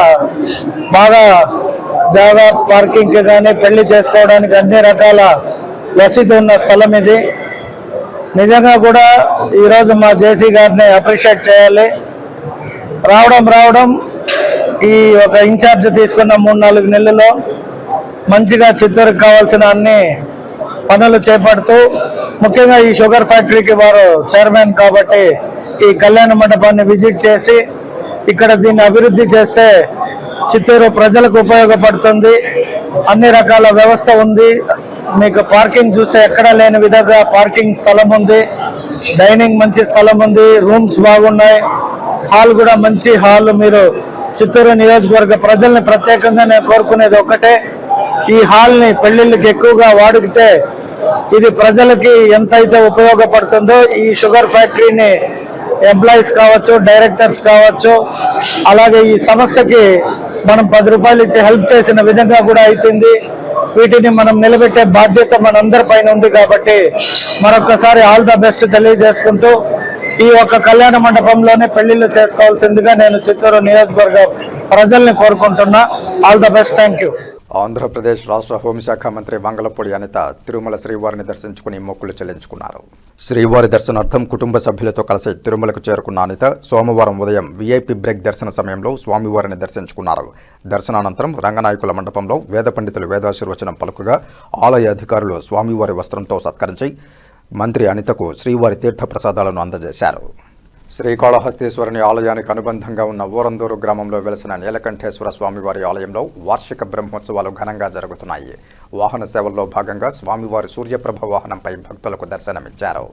బాగా జాగా, పార్కింగ్కి కానీ పెళ్లి చేసుకోవడానికి అన్ని రకాల వసతి ఉన్న స్థలం ఇది. నిజంగా కూడా ఈరోజు మా జేసీ గారిని అప్రిషియేట్ చేయాలి. రావడం ఈ ఒక ఇన్ఛార్జ్ తీసుకున్న 3-4 నెలల్లో మంచిగా చిత్తూరుకి కావాల్సిన అన్ని పనులు చేపడుతూ, ముఖ్యంగా ఈ షుగర్ ఫ్యాక్టరీకి వారు చైర్మన్ కాబట్టి ఈ కళ్యాణ మండపాన్ని విజిట్ చేసి ఇక్కడ దీన్ని అభివృద్ధి చేస్తే చిత్తూరు ప్రజలకు ఉపయోగపడుతుంది. అన్ని రకాల వ్యవస్థ ఉంది. మీకు పార్కింగ్ చూస్తే ఎక్కడా లేని విధంగా పార్కింగ్ స్థలం ఉంది, డైనింగ్ మంచి స్థలం ఉంది, రూమ్స్ బాగున్నాయి, హాల్ కూడా మంచి హాల్. మీరు చిత్తూరు నియోజకవర్గ ప్రజల్ని ప్రత్యేకంగా నేను కోరుకునేది ఒకటే, ఈ హాల్ని పెళ్లిళ్ళకి ఎక్కువగా వాడితే ఇది ప్రజలకి ఎంతైతే ఉపయోగపడుతుందో ఈ షుగర్ ఫ్యాక్టరీని ఎంప్లాయీస్ కావచ్చు, డైరెక్టర్స్ కావచ్చు, అలాగే ఈ సమస్యకి మనం 10 రూపాయలు ఇచ్చి హెల్ప్ చేసిన విధంగా కూడా అవుతుంది. వీటిని మనం నిలబెట్టే బాధ్యత మనందరి పైన ఉంది. కాబట్టి మరొకసారి ఆల్ ద బెస్ట్ తెలియజేసుకుంటూ ఈ ఒక్క కళ్యాణ మండపంలోనే పెళ్లిళ్ళు చేసుకోవాల్సిందిగా నేను చిత్తూరు నియోజకవర్గ ప్రజల్ని కోరుకుంటున్నా. All the best. Thank you. Andhra Pradesh రాష్ట్ర హోంశాఖ మంత్రి వంగలపూడి అనిత తిరుమల శ్రీవారిని దర్శించుకుని మొక్కులు చెల్లించుకున్నారు. శ్రీవారి దర్శనార్థం కుటుంబ సభ్యులతో కలిసి తిరుమలకు చేరుకున్న అనిత సోమవారం ఉదయం వీఐపీ బ్రేక్ దర్శన సమయంలో స్వామివారిని దర్శించుకున్నారు. దర్శనానంతరం రంగనాయకుల మండపంలో వేద పండితులు వేదాశీర్వచనం పలుకుగా ఆలయ అధికారులు స్వామివారి వస్త్రంతో సత్కరించి మంత్రి అనితకు శ్రీవారి తీర్థ ప్రసాదాలను అందజేశారు. శ్రీకాళహస్తీశ్వరుని ఆలయానికి అనుబంధంగా ఉన్న ఊరందూరు గ్రామంలో వెలిసిన నీలకంఠేశ్వర స్వామివారి ఆలయంలో వార్షిక బ్రహ్మోత్సవాలు ఘనంగా జరుగుతున్నాయి. వాహన సేవల్లో భాగంగా స్వామివారి సూర్యప్రభ వాహనంపై భక్తులకు దర్శనమిచ్చారు.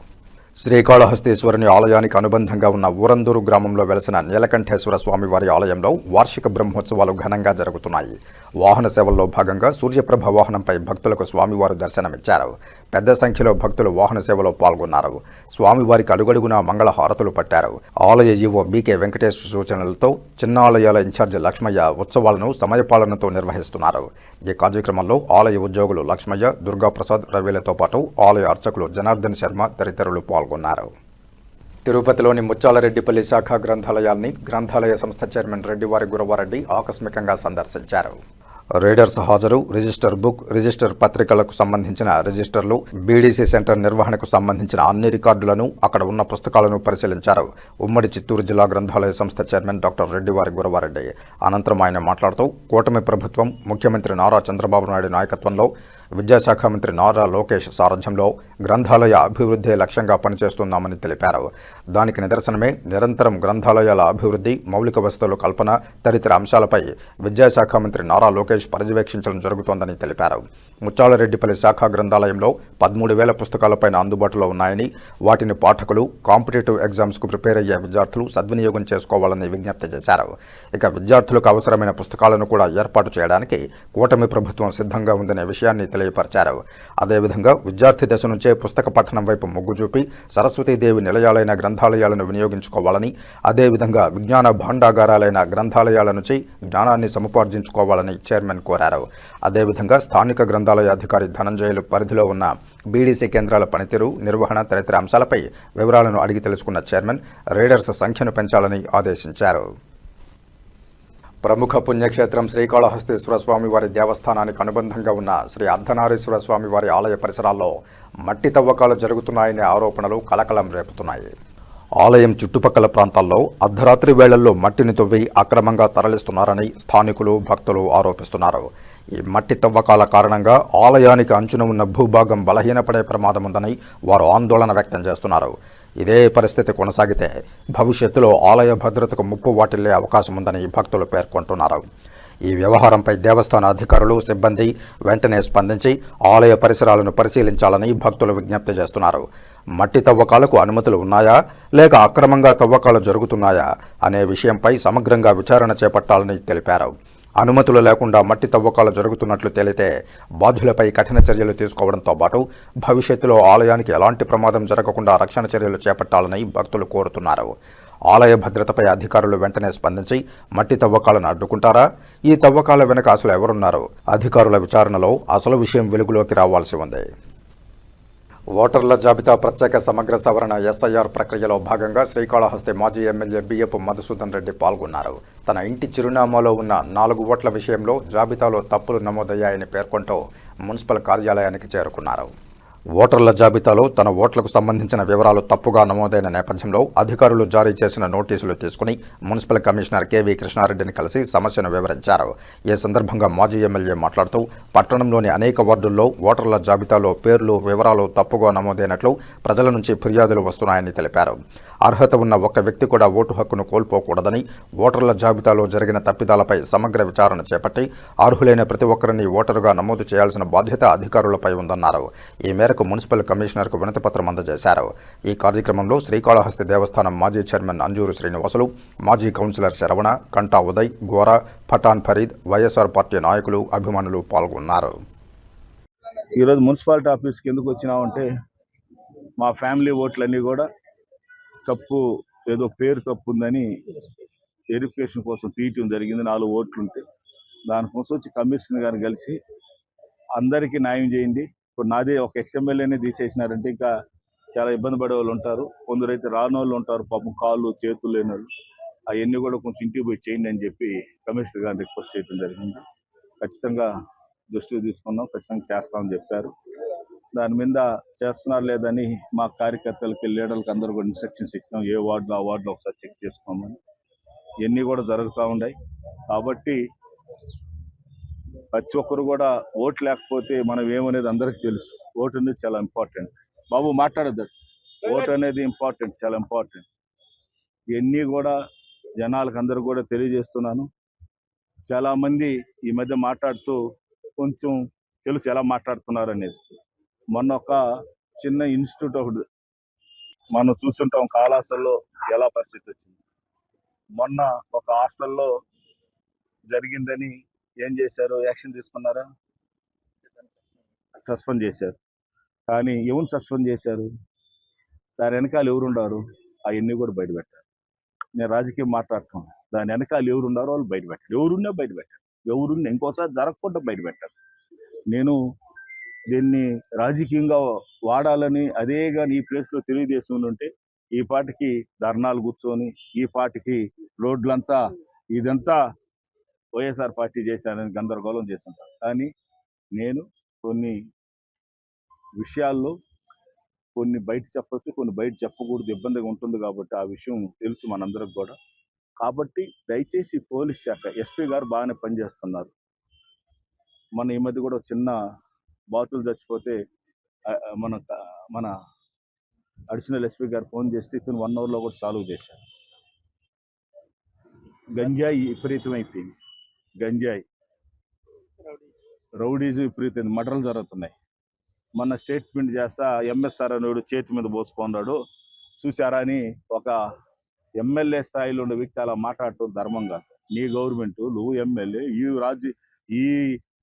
శ్రీకాళహస్తీశ్వరుని ఆలయానికి అనుబంధంగా ఉన్న ఊరందూరు గ్రామంలో వెలిసిన నీలకంఠేశ్వర స్వామివారి ఆలయంలో వార్షిక బ్రహ్మోత్సవాలు ఘనంగా జరుగుతున్నాయి. వాహన సేవల్లో భాగంగా సూర్యప్రభ వాహనంపై భక్తులకు స్వామివారు దర్శనమిచ్చారు. పెద్ద సంఖ్యలో భక్తులు వాహన సేవలో పాల్గొన్నారు. స్వామివారికి అడుగడుగునా మంగళ హారతులు పట్టారు. ఆలయ ఈవో బీకే వెంకటేష్ సూచనలతో చిన్న ఆలయాల ఇన్ఛార్జి లక్ష్మయ్య ఉత్సవాలను సమయపాలనతో నిర్వహిస్తున్నారు. ఈ కార్యక్రమంలో ఆలయ ఉద్యోగులు లక్ష్మయ్య, దుర్గాప్రసాద్, రవిలతో పాటు ఆలయ అర్చకులు జనార్దన్ శర్మ తదితరులు పాల్గొన్నారు. తిరుపతిలోని ముచ్చాలరెడ్డిపల్లి శాఖ గ్రంథాలయాన్ని గ్రంథాలయ సంస్థ చైర్మన్ రెడ్డివారి గురవారెడ్డి ఆకస్మికంగా సందర్శించారు. రీడర్స్ హాజరు, రిజిస్టర్ బుక్, రిజిస్టర్ పత్రికలకు సంబంధించిన రిజిస్టర్లు, బీడీసీ సెంటర్ నిర్వహణకు సంబంధించిన అన్ని రికార్డులను, అక్కడ ఉన్న పుస్తకాలను పరిశీలించారు. ఉమ్మడి చిత్తూరు జిల్లా గ్రంథాలయ సంస్థ చైర్మన్ డాక్టర్ రెడ్డివారి గురవారెడ్డి. అనంతరం ఆయన మాట్లాడుతూ కూటమి ప్రభుత్వం ముఖ్యమంత్రి నారా చంద్రబాబు నాయుడు నాయకత్వంలో విద్యాశాఖ మంత్రి నారా లోకేష్ సారథ్యంలో గ్రంథాలయ అభివృద్ధి లక్ష్యంగా పనిచేస్తున్నామని తెలిపారు. దానికి నిదర్శనమే నిరంతరం గ్రంథాలయాల అభివృద్ధి, మౌలిక వసతుల కల్పన తదితర అంశాలపై విద్యాశాఖ మంత్రి నారా లోకేష్ పర్యవేక్షించడం జరుగుతోందని తెలిపారు. ముచ్చాలరెడ్డిపల్లి శాఖ గ్రంథాలయంలో 13,000 పుస్తకాలపైన అందుబాటులో ఉన్నాయని, వాటిని పాఠకులు, కాంపిటేటివ్ ఎగ్జామ్స్కు ప్రిపేర్ అయ్యే విద్యార్థులు సద్వినియోగం చేసుకోవాలని విజ్ఞప్తి చేశారు. ఇక విద్యార్థులకు అవసరమైన పుస్తకాలను కూడా ఏర్పాటు చేయడానికి కూటమి ప్రభుత్వం సిద్ధంగా ఉందనే విషయాన్ని తెలియపరిచారు. అదేవిధంగా విద్యార్థి దశ నుంచే పుస్తక పఠనం వైపు మొగ్గు చూపి సరస్వతీదేవి నిలయాలైన గ్రంథాలయాలను వినియోగించుకోవాలని, అదేవిధంగా విజ్ఞాన భాండాగారాలైన గ్రంథాలయాల నుంచి జ్ఞానాన్ని సముపార్జించుకోవాలని చైర్మన్ కోరారు. అదేవిధంగా స్థానిక గ్రంథాలయ అధికారి ధనంజయులు పరిధిలో ఉన్న బీడీసీ కేంద్రాల పనితీరు, నిర్వహణ తదితర అంశాలపై వివరాలను అడిగి తెలుసుకున్న చైర్మన్ రీడర్స్ సంఖ్యను పెంచాలని ఆదేశించారు. ప్రముఖ పుణ్యక్షేత్రం శ్రీకాళహస్తీశ్వర స్వామివారి దేవస్థానానికి అనుబంధంగా ఉన్న శ్రీ అర్ధనారీశ్వర స్వామివారి ఆలయ పరిసరాల్లో మట్టి తవ్వకాలు జరుగుతున్నాయనే ఆరోపణలు కలకలం రేపుతున్నాయి. ఆలయం చుట్టుపక్కల ప్రాంతాల్లో అర్ధరాత్రి వేళల్లో మట్టిని తవ్వి అక్రమంగా తరలిస్తున్నారని స్థానికులు, భక్తులు ఆరోపిస్తున్నారు. ఈ మట్టి తవ్వకాల కారణంగా ఆలయానికి అంచున ఉన్న భూభాగం బలహీనపడే ప్రమాదం ఉందని వారు ఆందోళన వ్యక్తం చేస్తున్నారు. ఇదే పరిస్థితి కొనసాగితే భవిష్యత్తులో ఆలయ భద్రతకు ముప్పు వాటిల్లే అవకాశం ఉందని భక్తులు పేర్కొంటున్నారు. ఈ వ్యవహారంపై దేవస్థాన అధికారులు, సిబ్బంది వెంటనే స్పందించి ఆలయ పరిసరాలను పరిశీలించాలని భక్తులు విజ్ఞప్తి చేస్తున్నారు. మట్టి తవ్వకాలకు అనుమతులు ఉన్నాయా, లేక అక్రమంగా తవ్వకాలు జరుగుతున్నాయా అనే విషయంపై సమగ్రంగా విచారణ చేపట్టాలని తెలిపారు. అనుమతులు లేకుండా మట్టి తవ్వకాలు జరుగుతున్నట్లు తేలితే బాధ్యులపై కఠిన చర్యలు తీసుకోవడంతో పాటు భవిష్యత్తులో ఆలయానికి ఎలాంటి ప్రమాదం జరగకుండా రక్షణ చర్యలు చేపట్టాలని భక్తులు కోరుతున్నారు. ఆలయ భద్రతపై అధికారులు వెంటనే స్పందించి మట్టి తవ్వకాలను అడ్డుకుంటారా? ఈ తవ్వకాల వెనుక అసలు ఎవరున్నారు? అధికారుల విచారణలో అసలు విషయం వెలుగులోకి రావాల్సి ఉంది. ఓటర్ల జాబితా ప్రత్యేక సమగ్ర సవరణ ఎస్ఐఆర్ ప్రక్రియలో భాగంగా శ్రీకాళహస్తి మాజీ ఎమ్మెల్యే బియ్యపు మధుసూదన్ రెడ్డి పాల్గొన్నారు. తన ఇంటి చిరునామాలో ఉన్న 4 ఓట్ల విషయంలో జాబితాలో తప్పులు నమోదయ్యాయని పేర్కొంటూ మున్సిపల్ కార్యాలయానికి చేరుకున్నారు. ఓటర్ల జాబితాలో తన ఓట్లకు సంబంధించిన వివరాలు తప్పుగా నమోదైన నేపథ్యంలో అధికారులు జారీ చేసిన నోటీసులు తీసుకుని మున్సిపల్ కమిషనర్ కెవి కృష్ణారెడ్డిని కలిసి సమస్యను వివరించారు. ఈ సందర్భంగా మాజీ ఎమ్మెల్యే మాట్లాడుతూ పట్టణంలోని అనేక వార్డుల్లో ఓటర్ల జాబితాలో పేర్లు, వివరాలు తప్పుగా నమోదైనట్లు ప్రజల నుంచి ఫిర్యాదులు వస్తున్నాయని తెలిపారు. అర్హత ఉన్న ఒక్క వ్యక్తి కూడా ఓటు హక్కును కోల్పోకూడదని, ఓటర్ల జాబితాలో జరిగిన తప్పిదాలపై సమగ్ర విచారణ చేపట్టి అర్హులైన ప్రతి ఒక్కరిని ఓటరుగా నమోదు చేయాల్సిన బాధ్యత అధికారులపై ఉందన్నారు. ఈ మేరకు మేరకు మున్సిపల్ కమిషనర్కు వినతిపత్రం అందజేశారు. ఈ కార్యక్రమంలో శ్రీకాళహస్తి దేవస్థానం మాజీ చైర్మన్ అంజూరు శ్రీనివాసులు, మాజీ కౌన్సిలర్ శరవణ, కంటా ఉదయ్, గోరా, పఠాన్ ఫరీద్, వైఎస్ఆర్ పార్టీ నాయకులు, అభిమానులు పాల్గొన్నారు. ఈరోజు మున్సిపాలిటీ ఆఫీస్కి ఎందుకు వచ్చినామంటే మా ఫ్యామిలీ ఓట్లన్నీ కూడా తప్పు, ఏదో పేరు తప్పు ఉందని వెరిఫికేషన్ కోసం తీయటం జరిగింది. 4 ఓట్లుంటే దానికోసం వచ్చి కమిషనర్ గారిని కలిసి అందరికీ న్యాయం చేయండి. ఇప్పుడు నాదే ఒక ఎక్స్ఎమ్మెల్యేనే తీసేసినారంటే ఇంకా చాలా ఇబ్బంది పడే వాళ్ళు ఉంటారు. కొందరైతే రాని వాళ్ళు ఉంటారు, పాపం కాళ్ళు చేతులు లేని వాళ్ళు. అవన్నీ కూడా కొంచెం ఇంటికి పోయి చేయండి అని చెప్పి కమిషనర్ గారిని రిక్వెస్ట్ చేయడం జరిగింది. ఖచ్చితంగా దృష్టికి తీసుకున్నాం, ఖచ్చితంగా చేస్తామని చెప్పారు. దాని మీద చేస్తున్నారు లేదని మా కార్యకర్తలకి, లీడర్లకి అందరూ కూడా ఇన్స్ట్రక్షన్స్ ఇచ్చాం. ఏ వార్డులో ఆ వార్డులో ఒకసారి చెక్ చేసుకోమని. ఇవన్నీ కూడా జరుగుతూ ఉన్నాయి. కాబట్టి ప్రతి ఒక్కరు కూడా ఓటు లేకపోతే మనం ఏమనేది అందరికీ తెలుసు. ఓటు అనేది చాలా ఇంపార్టెంట్. బాబు మాట్లాడద్దు, ఓటు అనేది ఇంపార్టెంట్, చాలా ఇంపార్టెంట్. ఇవన్నీ కూడా జనాలకు అందరూ కూడా తెలియజేస్తున్నాను. చాలామంది ఈ మధ్య మాట్లాడుతూ కొంచెం తెలుసు ఎలా మాట్లాడుతున్నారు అనేది. మొన్న ఒక చిన్న ఇన్స్టిట్యూట్ ఒకటి మనం చూస్తుంటాం, కళాశాలలో ఎలా పరిస్థితి వచ్చింది. మొన్న ఒక హాస్టల్లో జరిగిందని ఏం చేశారు, యాక్షన్ తీసుకున్నారా? సస్పెండ్ చేశారు. కానీ ఎవరు సస్పెండ్ చేశారు, దాని వెనకాల ఎవరున్నారు, అవన్నీ కూడా బయటపెట్టారు. నేను రాజకీయం మాట్లాడుతున్నాను, దాని వెనకాల ఎవరున్నారో వాళ్ళు బయటపెట్టారు. ఎవరున్నా బయటపెట్టారు, ఎవరున్నా ఇంకోసారి జరగకుండా బయటపెట్టారు. నేను దీన్ని రాజకీయంగా వాడాలని, అదే కానీ ఈ ప్లేస్లో తెలుగుదేశం ఉంటే ఈ పాటికి ధర్నాలు కూర్చొని, ఈ పాటికి రోడ్లంతా ఇదంతా వైఎస్ఆర్ పార్టీ చేశానని గందరగోళం చేస్తుంటారు. కానీ నేను కొన్ని విషయాల్లో కొన్ని బయట చెప్పచ్చు, కొన్ని బయట చెప్పకూడదు, ఇబ్బందిగా ఉంటుంది. కాబట్టి ఆ విషయం తెలుసు మనందరికి కూడా. కాబట్టి దయచేసి పోలీస్ శాఖ, ఎస్పీ గారు బాగానే పనిచేస్తున్నారు. మన ఈ మధ్య కూడా చిన్న బాతులు చచ్చిపోతే మన అడిషనల్ ఎస్పీ గారు ఫోన్ చేస్తే ఇతను 1 అవర్లో కూడా సాల్వ్ చేశారు. గంజాయి విపరీతమైపోయింది, గంజాయి రౌడీజం విపరీతం, మర్డర్లు జరుగుతున్నాయి. మొన్న స్టేట్మెంట్ చేస్తా ఎంఎస్ఆర్ అనేవాడు చేతి మీద పోసుకున్నాడు చూసారా అని ఒక ఎమ్మెల్యే స్థాయిలో ఉన్న వ్యక్తి అలా మాట్లాడటం ధర్మం కాదు. నీ గవర్నమెంట్, నువ్వు ఎమ్మెల్యే, ఈ రాజు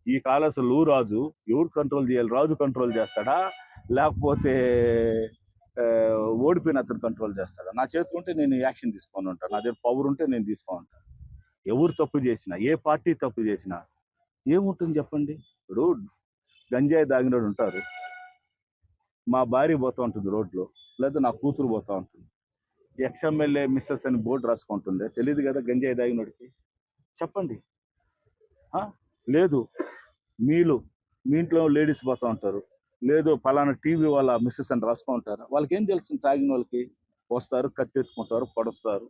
ఈ కాలసు నువ్వు రాజు, ఎవరు కంట్రోల్ చేయాలి? రాజు కంట్రోల్ చేస్తాడా, లేకపోతే ఓడిపోయిన అతను కంట్రోల్ చేస్తాడా? నా చేతిలో ఉంటే నేను యాక్షన్ తీసుకొని ఉంటాను, నా దగ్గర పవర్ ఉంటే నేను తీసుకొని ఉంటాను. ఎవరు తప్పు చేసినా, ఏ పార్టీ తప్పు చేసినా ఏముంటుంది చెప్పండి? ఇప్పుడు గంజాయి దాగినోడు ఉంటారు, మా భార్య పోతూ ఉంటుంది రోడ్లో, లేదా నా కూతురు పోతూ ఉంటుంది, ఎక్స్ఎమ్మెల్యే మిస్సెస్ అని బోర్డు రాసుకుంటుంది, తెలియదు కదా గంజాయి దాగినోడికి? చెప్పండి. లేదు, మీ ఇంట్లో లేడీస్ పోతూ ఉంటారు, లేదు పలానా టీవీ వాళ్ళ మిస్సెస్ అని రాసుకుంటూ ఉంటారు. వాళ్ళకి ఏం తెలుస్తుంది? తాగిన వాళ్ళకి వస్తారు, కత్తెత్తుకుంటారు, పొడుస్తారు.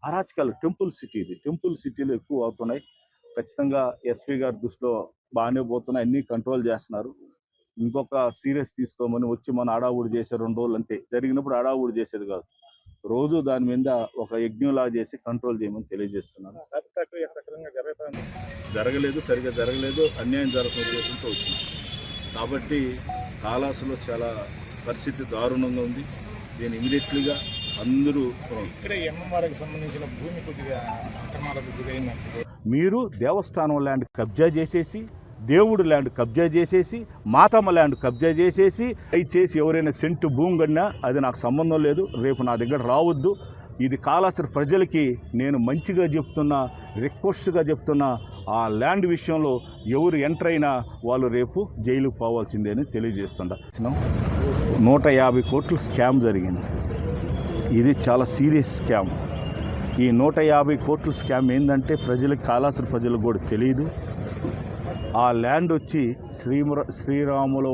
అరాచకాలు. టెంపుల్ సిటీ ఇది, టెంపుల్ సిటీలో ఎక్కువ అవుతున్నాయి. ఖచ్చితంగా ఎస్పీ గారి దృష్టిలో బాగానే పోతున్నాయి, అన్నీ కంట్రోల్ చేస్తున్నారు. ఇంకొక సీరియస్ తీసుకోమని వచ్చి మన అడావుడు చేసే 2 రోజులు అంతే. జరిగినప్పుడు అడావుడు చేసేది కాదు, రోజు దాని మీద ఒక యజ్ఞంలా చేసి కంట్రోల్ చేయమని తెలియజేస్తున్నాను. జరగలేదు, సరిగ్గా జరగలేదు, అన్యాయం జరుగుతున్న ఉద్దేశంతో వచ్చింది. కాబట్టి కాళాసులో చాలా పరిస్థితి దారుణంగా ఉంది. దీన్ని ఇమీడియట్లీగా అందరూ ఇక్కడ ఎంఎంఆర్కి సంబంధించిన భూమి కొద్దిగా అక్రమాలకు గురైనప్పుడు మీరు దేవస్థానం ల్యాండ్ కబ్జా చేసేసి, దేవుడు ల్యాండ్ కబ్జా చేసేసి, మాతమ్మ ల్యాండ్ కబ్జా చేసేసి, దయచేసి ఎవరైనా సెంటు భూమి కన్నా అది నాకు సంబంధం లేదు, రేపు నా దగ్గర రావద్దు. ఇది కాళాసుర ప్రజలకి నేను మంచిగా చెప్తున్నా, రిక్వెస్ట్గా చెప్తున్నా. ఆ ల్యాండ్ విషయంలో ఎవరు ఎంటర్ అయినా వాళ్ళు రేపు జైలుకు పోవాల్సిందే అని తెలియజేస్తున్నా. 150 కోట్ల స్కామ్ జరిగింది. ఇది చాలా సీరియస్ స్కామ్. ఈ 150 కోట్ల స్కామ్ ఏంటంటే ప్రజలకు, కాళాసుర ప్రజలకు కూడా తెలియదు. ఆ ల్యాండ్ వచ్చి శ్రీరాముల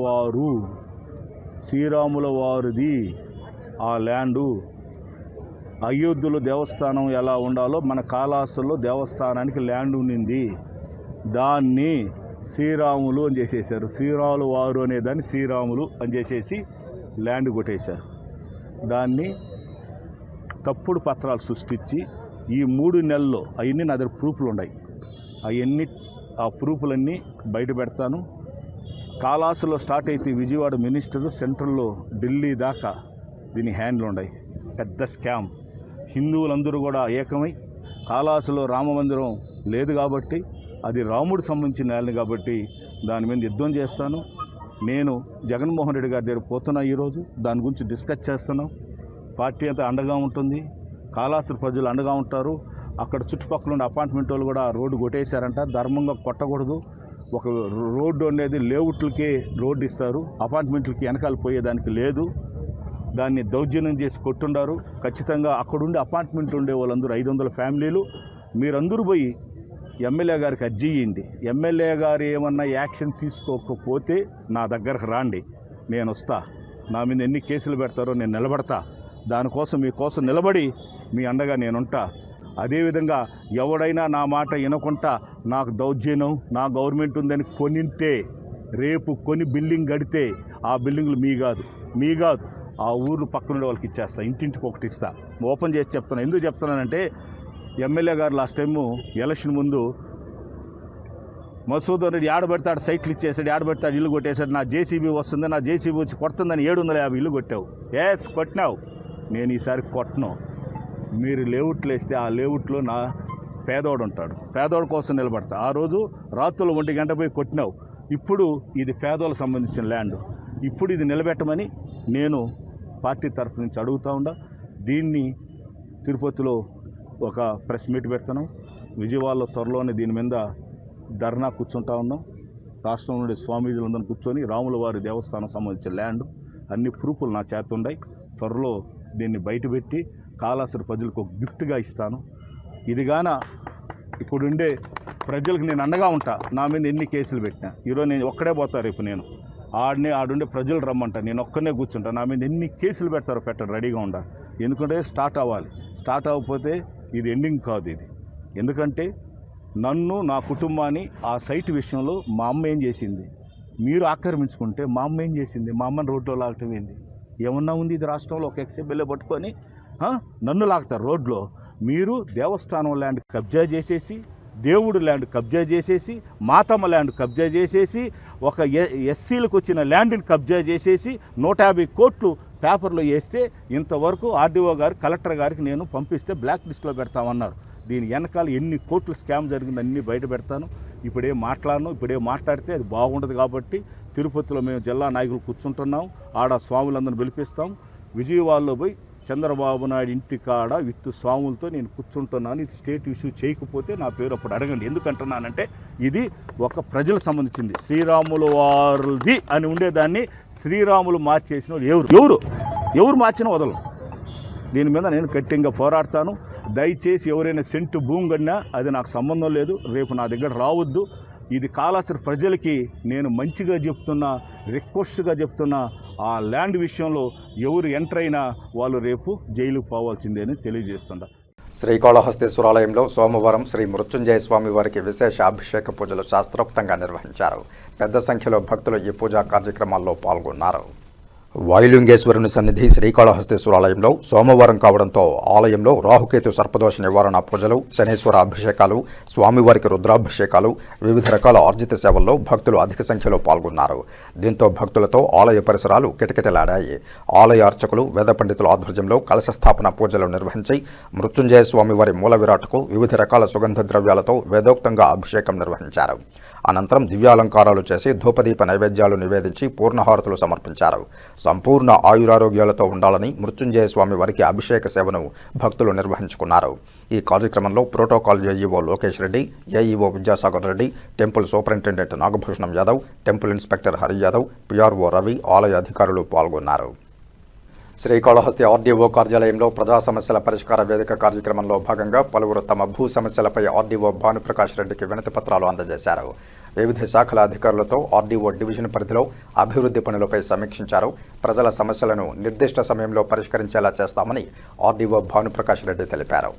వారిది. ఆ ల్యాండు అయోధ్యలో దేవస్థానం ఎలా ఉండాలో మన కాళాసులో దేవస్థానానికి ల్యాండ్ ఉండింది. దాన్ని శ్రీరాములు అని చేసేసారు. శ్రీరాములు వారు అనేదాన్ని శ్రీరాములు అని చేసేసి ల్యాండ్ కొట్టేశారు. దాన్ని తప్పుడు పత్రాలు సృష్టించి ఈ 3 నెలల్లో అవన్నీ నా దగ్గర ప్రూఫ్లు ఉన్నాయి, అవన్నీ ఆ ప్రూఫ్లన్నీ బయట పెడతాను. కాళాసులో స్టార్ట్ అయితే విజయవాడ మినిస్టర్ సెంట్రల్లో ఢిల్లీ దాకా దీని హ్యాండ్లు ఉన్నాయి. పెద్ద స్కామ్. హిందువులందరూ కూడా ఏకమై కాళాసులో రామమందిరం లేదు కాబట్టి, అది రాముడు సంబంధించిన నేలని కాబట్టి దాని మీద యుద్ధం చేస్తాను. నేను జగన్మోహన్ రెడ్డి గారి దగ్గర పోతున్నా, ఈరోజు దాని గురించి డిస్కస్ చేస్తున్నాం. పార్టీ అంతా అండగా ఉంటుంది, కాళాసురు ప్రజలు అండగా ఉంటారు. అక్కడ చుట్టుపక్కల ఉండే అపార్ట్మెంట్ వాళ్ళు కూడా రోడ్డు కొట్టేశారంట. ధర్మంగా కొట్టకూడదు. ఒక రోడ్డు అనేది లేఅవుట్లకే రోడ్డు ఇస్తారు, అపార్ట్మెంట్లకి వెనకాల పోయేదానికి లేదు. దాన్ని దౌర్జన్యం చేసి కొట్టుండారు. ఖచ్చితంగా అక్కడుండే అపార్ట్మెంట్ ఉండే వాళ్ళందరూ 500 ఫ్యామిలీలు మీరందరూ పోయి ఎమ్మెల్యే గారికి అర్జీ ఇవ్వండి. ఎమ్మెల్యే గారు ఏమన్నా యాక్షన్ తీసుకోకపోతే నా దగ్గరకు రాండి, నేను వస్తా. నా మీద ఎన్ని కేసులు పెడతారో నేను నిలబడతా. దానికోసం మీకోసం నిలబడి మీ అండగా నేనుంటా. అదేవిధంగా ఎవడైనా నా మాట వినకుండా నాకు దౌర్జన్యం, నా గవర్నమెంట్ ఉందని కొనింటే, రేపు కొని బిల్డింగ్ కడితే ఆ బిల్డింగ్లు మీ కాదు ఆ ఊరు పక్కనుండే వాళ్ళకి ఇచ్చేస్తా. ఇంటింటికి ఒకటి ఇస్తా. ఓపెన్ చేసి చెప్తాను. ఎందుకు చెప్తున్నానంటే, ఎమ్మెల్యే గారు లాస్ట్ టైము ఎలక్షన్ ముందు మసూదన్ రెడ్డి ఆడబెడతాడు సైట్లు ఇచ్చేసాడు, ఆడబెడతాడు ఇల్లు కొట్టేశాడు. నా జేసీబీ వస్తుంది, నా జేసీబీ వచ్చి కొడుతుందని 750 ఇల్లు కొట్టావు. కొట్టినావు. నేను ఈసారి కొట్టను. మీరు లేఅవుట్లు వేస్తే ఆ లేఅవుట్లో నా పేదోడు ఉంటాడు, పేదోడు కోసం నిలబడతా. ఆ రోజు రాత్రులు 1 గంట పోయి కొట్టినావు. ఇప్పుడు ఇది పేదోళ్ళకు సంబంధించిన ల్యాండ్. ఇప్పుడు ఇది నిలబెట్టమని నేను పార్టీ తరఫు నుంచి అడుగుతూ ఉండా. దీన్ని తిరుపతిలో ఒక ప్రెస్ మీట్ పెడుతున్నాం. విజయవాడలో త్వరలోనే దీని మీద ధర్నా కూర్చుంటా ఉన్నాం. రాష్ట్రం నుండి స్వామీజీలందరూ కూర్చొని రాముల వారి దేవస్థానం సంబంధించిన ల్యాండ్ అన్ని ప్రూఫ్లు నా చేత ఉన్నాయి. త్వరలో దీన్ని బయటపెట్టి కాళాసురు ప్రజలకు ఒక గిఫ్ట్గా ఇస్తాను. ఇదిగాన ఇప్పుడుండే ప్రజలకు నేను అండగా ఉంటా. నా మీద ఎన్ని కేసులు పెట్టినా ఈరోజు నేను ఒక్కడే పోతా, రేపు నేను ఆడుండే ప్రజలు రమ్మంటా, నేను ఒక్కనే కూర్చుంటా. నా మీద ఎన్ని కేసులు పెడతారో పెట్టండి, రెడీగా ఉండా. ఎందుకంటే స్టార్ట్ అవ్వాలి. స్టార్ట్ అవ్వకపోతే ఇది ఎండింగ్ కాదు ఇది. ఎందుకంటే నన్ను, నా కుటుంబాన్ని ఆ సైట్ విషయంలో మా అమ్మ ఏం చేసింది, మీరు ఆక్రమించుకుంటే మా అమ్మ ఏం చేసింది, మా అమ్మని రోడ్లో లాగటం ఏంది? ఏమన్నా ఉంది ఇది రాష్ట్రంలో? ఒక ఎక్స్ఎమ్మెల్యే పట్టుకొని నన్ను లాగుతారు రోడ్లో. మీరు దేవస్థానం ల్యాండ్ కబ్జా చేసేసి, దేవుడు ల్యాండ్ కబ్జా చేసేసి, మాతమ్మ ల్యాండ్ కబ్జా చేసేసి, ఒక ఎస్సీలకు వచ్చిన ల్యాండ్ని కబ్జా చేసేసి 150 కోట్లు పేపర్లో వేస్తే, ఇంతవరకు ఆర్డీఓ గారు, కలెక్టర్ గారికి నేను పంపిస్తే బ్లాక్ లిస్ట్లో పెడతామన్నారు. దీని వెనకాల ఎన్ని కోట్లు స్కామ్ జరిగింది అన్నీ బయట పెడతాను. ఇప్పుడేం మాట్లాడను. ఇప్పుడేం మాట్లాడితే అది బాగుండదు. కాబట్టి తిరుపతిలో మేము జిల్లా నాయకులు కూర్చుంటున్నాం. ఆడ స్వాములందరిని పిలిపిస్తాం. విజయవాడలో పోయి చంద్రబాబు నాయుడు ఇంటి కాడ విత్ స్వాములతో నేను కూర్చుంటున్నాను. ఇది స్టేట్ ఇష్యూ చేయకపోతే నా పేరు అప్పుడు అడగండి. ఎందుకంటున్నానంటే ఇది ఒక ప్రజలకు సంబంధించింది. శ్రీరాముల వారిది అని ఉండేదాన్ని శ్రీరాములు మార్చేసిన వాళ్ళు ఎవరు మార్చినా వదలను. దీని మీద నేను గట్టిగా పోరాడతాను. దయచేసి ఎవరైనా సెంటు భూమి కన్నా అది నాకు సంబంధం లేదు. రేపు నా దగ్గర రావద్దు. ఇది కాళాసురు ప్రజలకి నేను మంచిగా చెప్తున్నా, రిక్వెస్ట్గా చెప్తున్నా. ఆ ల్యాండ్ విషయంలో ఎవరు ఎంటర్ అయినా వాళ్ళు రేపు జైలుకు పోవాల్సిందే అని తెలియజేస్తున్నా. శ్రీకాళహస్తీశ్వరాలయంలో సోమవారం శ్రీ మృత్యుంజయ స్వామి వారికి విశేష అభిషేక పూజలు శాస్త్రోక్తంగా నిర్వహించారు. పెద్ద సంఖ్యలో భక్తులు ఈ పూజా కార్యక్రమాల్లో పాల్గొన్నారు. వాయులింగేశ్వరుని సన్నిధి శ్రీకాళహస్తీశ్వరాలయంలో సోమవారం కావడంతో ఆలయంలో రాహుకేతు సర్పదోష నివారణ పూజలు, శనేశ్వర అభిషేకాలు, స్వామివారికి రుద్రాభిషేకాలు, వివిధ రకాల ఆర్జిత సేవల్లో భక్తులు అధిక సంఖ్యలో పాల్గొన్నారు. దీంతో భక్తులతో ఆలయ పరిసరాలు కిటకిటలాడాయి. ఆలయ అర్చకులు, వేద పండితుల ఆధ్వర్యంలో కలశ స్థాపన పూజలు నిర్వహించి మృత్యుంజయ స్వామివారి మూల విరాట్కు వివిధ రకాల సుగంధ ద్రవ్యాలతో వేదోక్తంగా అభిషేకం నిర్వహించారు. అనంతరం దివ్యాలంకారాలు చేసి ధూపదీప నైవేద్యాలు నివేదించి పూర్ణహారతులు సమర్పించారు. సంపూర్ణ ఆయురారోగ్యాలతో ఉండాలని మృత్యుంజయ స్వామి వారికి అభిషేక సేవను భక్తులు నిర్వహించుకున్నారు. ఈ కార్యక్రమంలో protocol AEO Lokesh Reddy, AEO Vidyasagar Reddy, temple superintendent Nagabhushanam Yadav, temple inspector Hari Yadav, PRO Ravi, ఆలయ అధికారులు పాల్గొన్నారు. శ్రీకాళహస్తి ఆర్డీఓ కార్యాలయంలో ప్రజా సమస్యల పరిష్కార వేదిక కార్యక్రమంలో భాగంగా పలువురు తమ భూ సమస్యలపై ఆర్డీఓ భానుప్రకాష్ రెడ్డికి వినతి పత్రాలు అందజేశారు. వివిధ శాఖల అధికారులతో ఆర్డీఓ డివిజన్ పరిధిలో అభివృద్ధి పనులపై సమీక్షించారు. ప్రజల సమస్యలను నిర్దిష్ట సమయంలో పరిష్కరించేలా చేస్తామని ఆర్డీఓ భానుప్రకాష్ రెడ్డి తెలిపారు.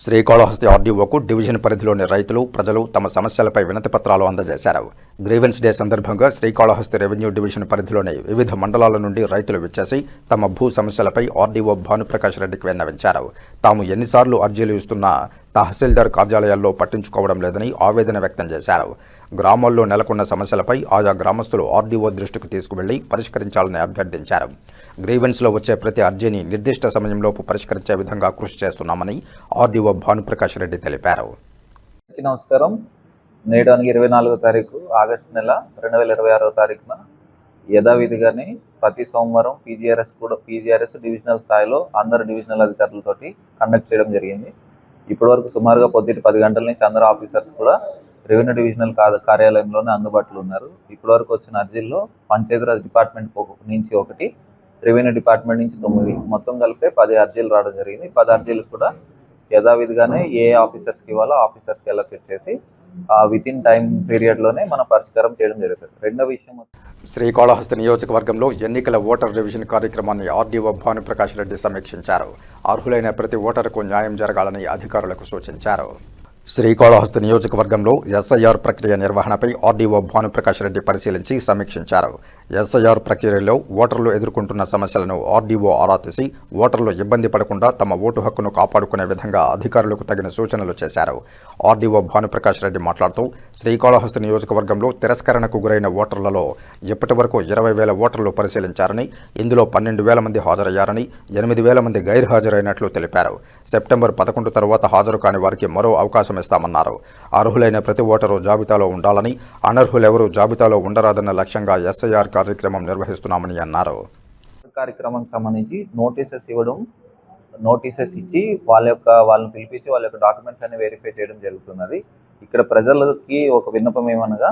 శ్రీకాళహస్తి ఆర్డీఓకు డివిజన్ పరిధిలోని రైతులు, ప్రజలు తమ సమస్యలపై వినతి పత్రాలు అందజేశారు. గ్రీవెన్స్ డే సందర్భంగా శ్రీకాళహస్తి రెవెన్యూ డివిజన్ పరిధిలోని వివిధ మండలాల నుండి రైతులు విచ్చేసి తమ భూ సమస్యలపై ఆర్డీఓ భానుప్రకాష్ రెడ్డికి విన్నవించారు. తాము ఎన్నిసార్లు అర్జీలు ఇస్తున్నా తహసీల్దార్ కార్యాలయాల్లో పట్టించుకోవడం లేదని ఆవేదన వ్యక్తం చేశారు. గ్రామాల్లో నెలకొన్న సమస్యలపై ఆయా గ్రామస్తులు ఆర్డీఓ దృష్టికి తీసుకువెళ్లి పరిష్కరించాలని అభ్యర్థించారు. గ్రీవెన్స్లో వచ్చే ప్రతి అర్జీని నిర్దిష్ట సమయంలోపు పరిష్కరించే విధంగా కృషి చేస్తున్నామని ఆర్డీఓ భానుప్రకాష్ రెడ్డి తెలిపారు. నమస్కారం. నేడు 24వ తారీఖు ఆగస్టు నెల 2026వ తారీఖున యథావిధిగానే ప్రతి సోమవారం పీజీఆర్ఎస్ డివిజనల్ స్థాయిలో అందరు డివిజనల్ అధికారులతోటి కండక్ట్ చేయడం జరిగింది. ఇప్పటివరకు సుమారుగా పొద్దుటి 10 గంటల నుంచి అందరు ఆఫీసర్స్ కూడా రెవెన్యూ డివిజనల్ కార్యాలయంలోనే అందుబాటులో ఉన్నారు. ఇప్పటివరకు వచ్చిన అర్జీల్లో పంచాయతీరాజ్ డిపార్ట్మెంట్ నుంచి 1, రెవెన్యూ డిపార్ట్మెంట్ నుంచి 9, మొత్తం కలిపితే 10 అర్జీలు రావడం జరిగింది. 10 అర్జీలు కూడా యథావిధిగానే ఏ ఆఫీసర్స్కి ఇవ్వాలో ఆఫీసర్స్కి అలొకేట్ చేసి వితిన్ టైం పీరియడ్లోనే మనం పరిష్కారం చేయడం జరుగుతుంది. రెండో విషయం, శ్రీకాళహస్తి నియోజకవర్గంలో ఎన్నికల ఓటర్ రివిజన్ కార్యక్రమాన్ని ఆర్డీఓ భానుప్రకాష్ రెడ్డి సమీక్షించారు. అర్హులైన ప్రతి ఓటరుకు న్యాయం జరగాలని అధికారులకు సూచించారు. శ్రీకాళహస్తి నియోజకవర్గంలో ఎస్ఐఆర్ ప్రక్రియ నిర్వహణపై ఆర్డీఓ భానుప్రకాష్ రెడ్డి పరిశీలించి సమీక్షించారు. ఎస్ఐఆర్ ప్రక్రియలో ఓటర్లు ఎదుర్కొంటున్న సమస్యలను ఆర్డీఓ ఆరా తీసి ఓటర్లు ఇబ్బంది పడకుండా తమ ఓటు హక్కును కాపాడుకునే విధంగా అధికారులకు తగిన సూచనలు చేశారు. ఆర్డీఓ భానుప్రకాష్ రెడ్డి మాట్లాడుతూ శ్రీకాళహస్తి నియోజకవర్గంలో తిరస్కరణకు గురైన ఓటర్లలో ఇప్పటి వరకు 20,000 ఓటర్లు పరిశీలించారని, ఇందులో 12,000 మంది హాజరయ్యారని, 8,000 మంది గైర్హాజరైనట్లు తెలిపారు. సెప్టెంబర్ 11 తర్వాత హాజరు కాని వారికి మరో అవకాశం ఇస్తామన్నారు. అర్హులైన ప్రతి ఓటరు జాబితాలో ఉండాలని, అనర్హులెవరూ జాబితాలో ఉండరాదన్న లక్ష్యంగా ఎస్ఐఆర్ కార్యక్రమం నిర్వహిస్తున్నామని అన్నారు. కార్యక్రమానికి సంబంధించి నోటీసెస్ ఇచ్చి వాళ్ళని పిలిపించి వాళ్ళ యొక్క డాక్యుమెంట్స్ అన్ని వెరిఫై చేయడం జరుగుతున్నది. ఇక్కడ ప్రజలకి ఒక విన్నపం ఏమనగా,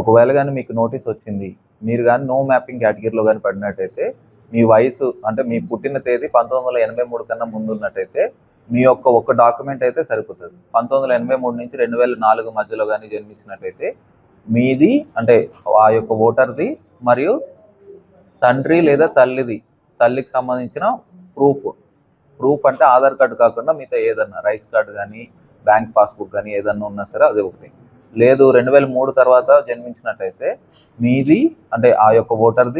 ఒకవేళ కానీ మీకు నోటీస్ వచ్చింది, మీరు కానీ నో మ్యాపింగ్ కేటగిరీలో కానీ పడినట్టయితే, మీ వయసు అంటే మీ పుట్టిన తేదీ 1983 కన్నా ముందు ఉన్నట్టయితే మీ యొక్క ఒక డాక్యుమెంట్ అయితే సరిపోతుంది. 1983 నుంచి 2004 మధ్యలో కానీ జన్మించినట్టయితే మీది అంటే ఆ యొక్క ఓటర్ది మరియు తండ్రి లేదా తల్లికి సంబంధించిన ప్రూఫ్ అంటే ఆధార్ కార్డు కాకుండా మిగతా ఏదన్నా రైస్ కార్డు కానీ బ్యాంక్ పాస్బుక్ కానీ ఏదన్నా ఉన్నా సరే అది ఒకటి. లేదు 2003 తర్వాత జన్మించినట్టయితే మీది అంటే ఆ యొక్క ఓటర్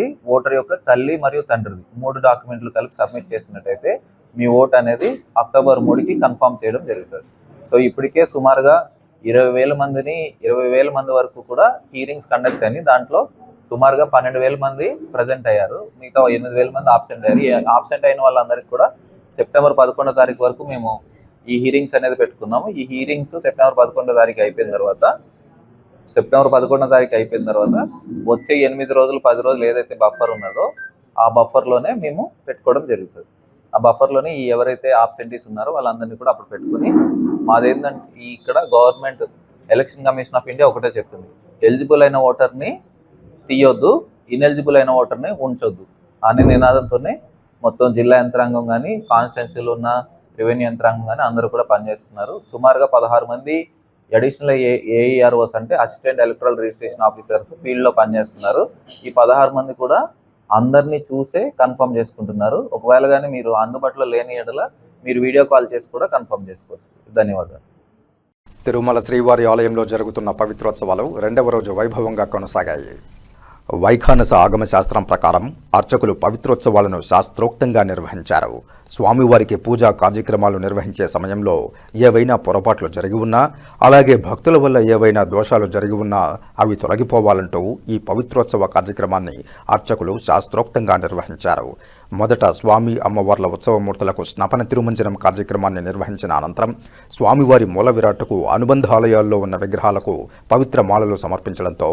యొక్క తల్లి మరియు తండ్రిది 3 డాక్యుమెంట్లు కలిపి సబ్మిట్ చేసినట్టయితే మీ ఓట్ అనేది అక్టోబర్ 3కి కన్ఫర్మ్ చేయడం జరుగుతుంది. సో ఇప్పటికే సుమారుగా 20,000 మంది వరకు కూడా హీరింగ్స్ కండక్ట్ అని, దాంట్లో సుమారుగా 12,000 మంది ప్రజెంట్ అయ్యారు. మిగతా 8,000 మంది ఆబ్సెంట్ అయ్యారు. ఈ ఆబ్సెంట్ అయిన వాళ్ళందరికీ కూడా సెప్టెంబర్ 11వ తారీఖు వరకు మేము ఈ హీరింగ్స్ అనేది పెట్టుకున్నాము. ఈ హీరింగ్స్ సెప్టెంబర్ 11వ తారీఖు అయిపోయిన తర్వాత వచ్చే 8 రోజులు 10 రోజులు ఏదైతే బఫర్ ఉన్నదో ఆ బఫర్లోనే మేము పెట్టుకోవడం జరుగుతుంది. ఆ బఫర్లోనే ఎవరైతే ఆబ్సెంటీస్ ఉన్నారో వాళ్ళందరినీ కూడా అప్పుడు పెట్టుకుని, మాదేంటంటే ఇక్కడ government election commission of India ఒకటే చెప్తుంది, ఎలిజిబుల్ అయిన ఓటర్ని తీయొద్దు, ఇన్ఎలిజిబుల్ అయిన ఓటర్ని ఉంచొద్దు అనే నినాదంతోనే మొత్తం జిల్లా యంత్రాంగం కానీ కాన్స్టిట్యున్సీలో ఉన్న రెవెన్యూ యంత్రాంగం కానీ అందరూ కూడా పనిచేస్తున్నారు. సుమారుగా 16 మంది అడిషనల్ ఏఈఆర్ఓస్ అంటే అసిస్టెంట్ ఎలక్టరల్ రిజిస్ట్రేషన్ ఆఫీసర్స్ ఫీల్డ్లో పనిచేస్తున్నారు. ఈ 16 మంది కూడా అందరినీ చూసే కన్ఫర్మ్ చేసుకుంటున్నారు. ఒకవేళ కానీ మీరు అందుబాటులో లేని ఎడల మీరు వీడియో కాల్ చేసి కూడా కన్ఫర్మ్ చేసుకోవచ్చు. ధన్యవాదాలు. తిరుమల శ్రీవారి ఆలయంలో జరుగుతున్న పవిత్రోత్సవాలు 2వ రోజు వైభవంగా కొనసాగాయి. వైఖానస ఆగమ శాస్త్రం ప్రకారం అర్చకులు పవిత్రోత్సవాలను శాస్త్రోక్తంగా నిర్వహించారు. స్వామివారికి పూజా కార్యక్రమాలు నిర్వహించే సమయంలో ఏవైనా పొరపాట్లు జరిగి ఉన్నా, అలాగే భక్తుల వల్ల ఏవైనా దోషాలు జరిగి ఉన్నా అవి తొలగిపోవాలంటూ ఈ పవిత్రోత్సవ కార్యక్రమాన్ని అర్చకులు శాస్త్రోక్తంగా నిర్వహించారు. మొదట స్వామి అమ్మవార్ల ఉత్సవమూర్తులకు స్నపన తిరుమంజనం కార్యక్రమాన్ని నిర్వహించిన అనంతరం స్వామివారి మూల విరాట్టుకు అనుబంధ ఆలయాల్లో ఉన్న విగ్రహాలకు పవిత్ర మాలలు సమర్పించడంతో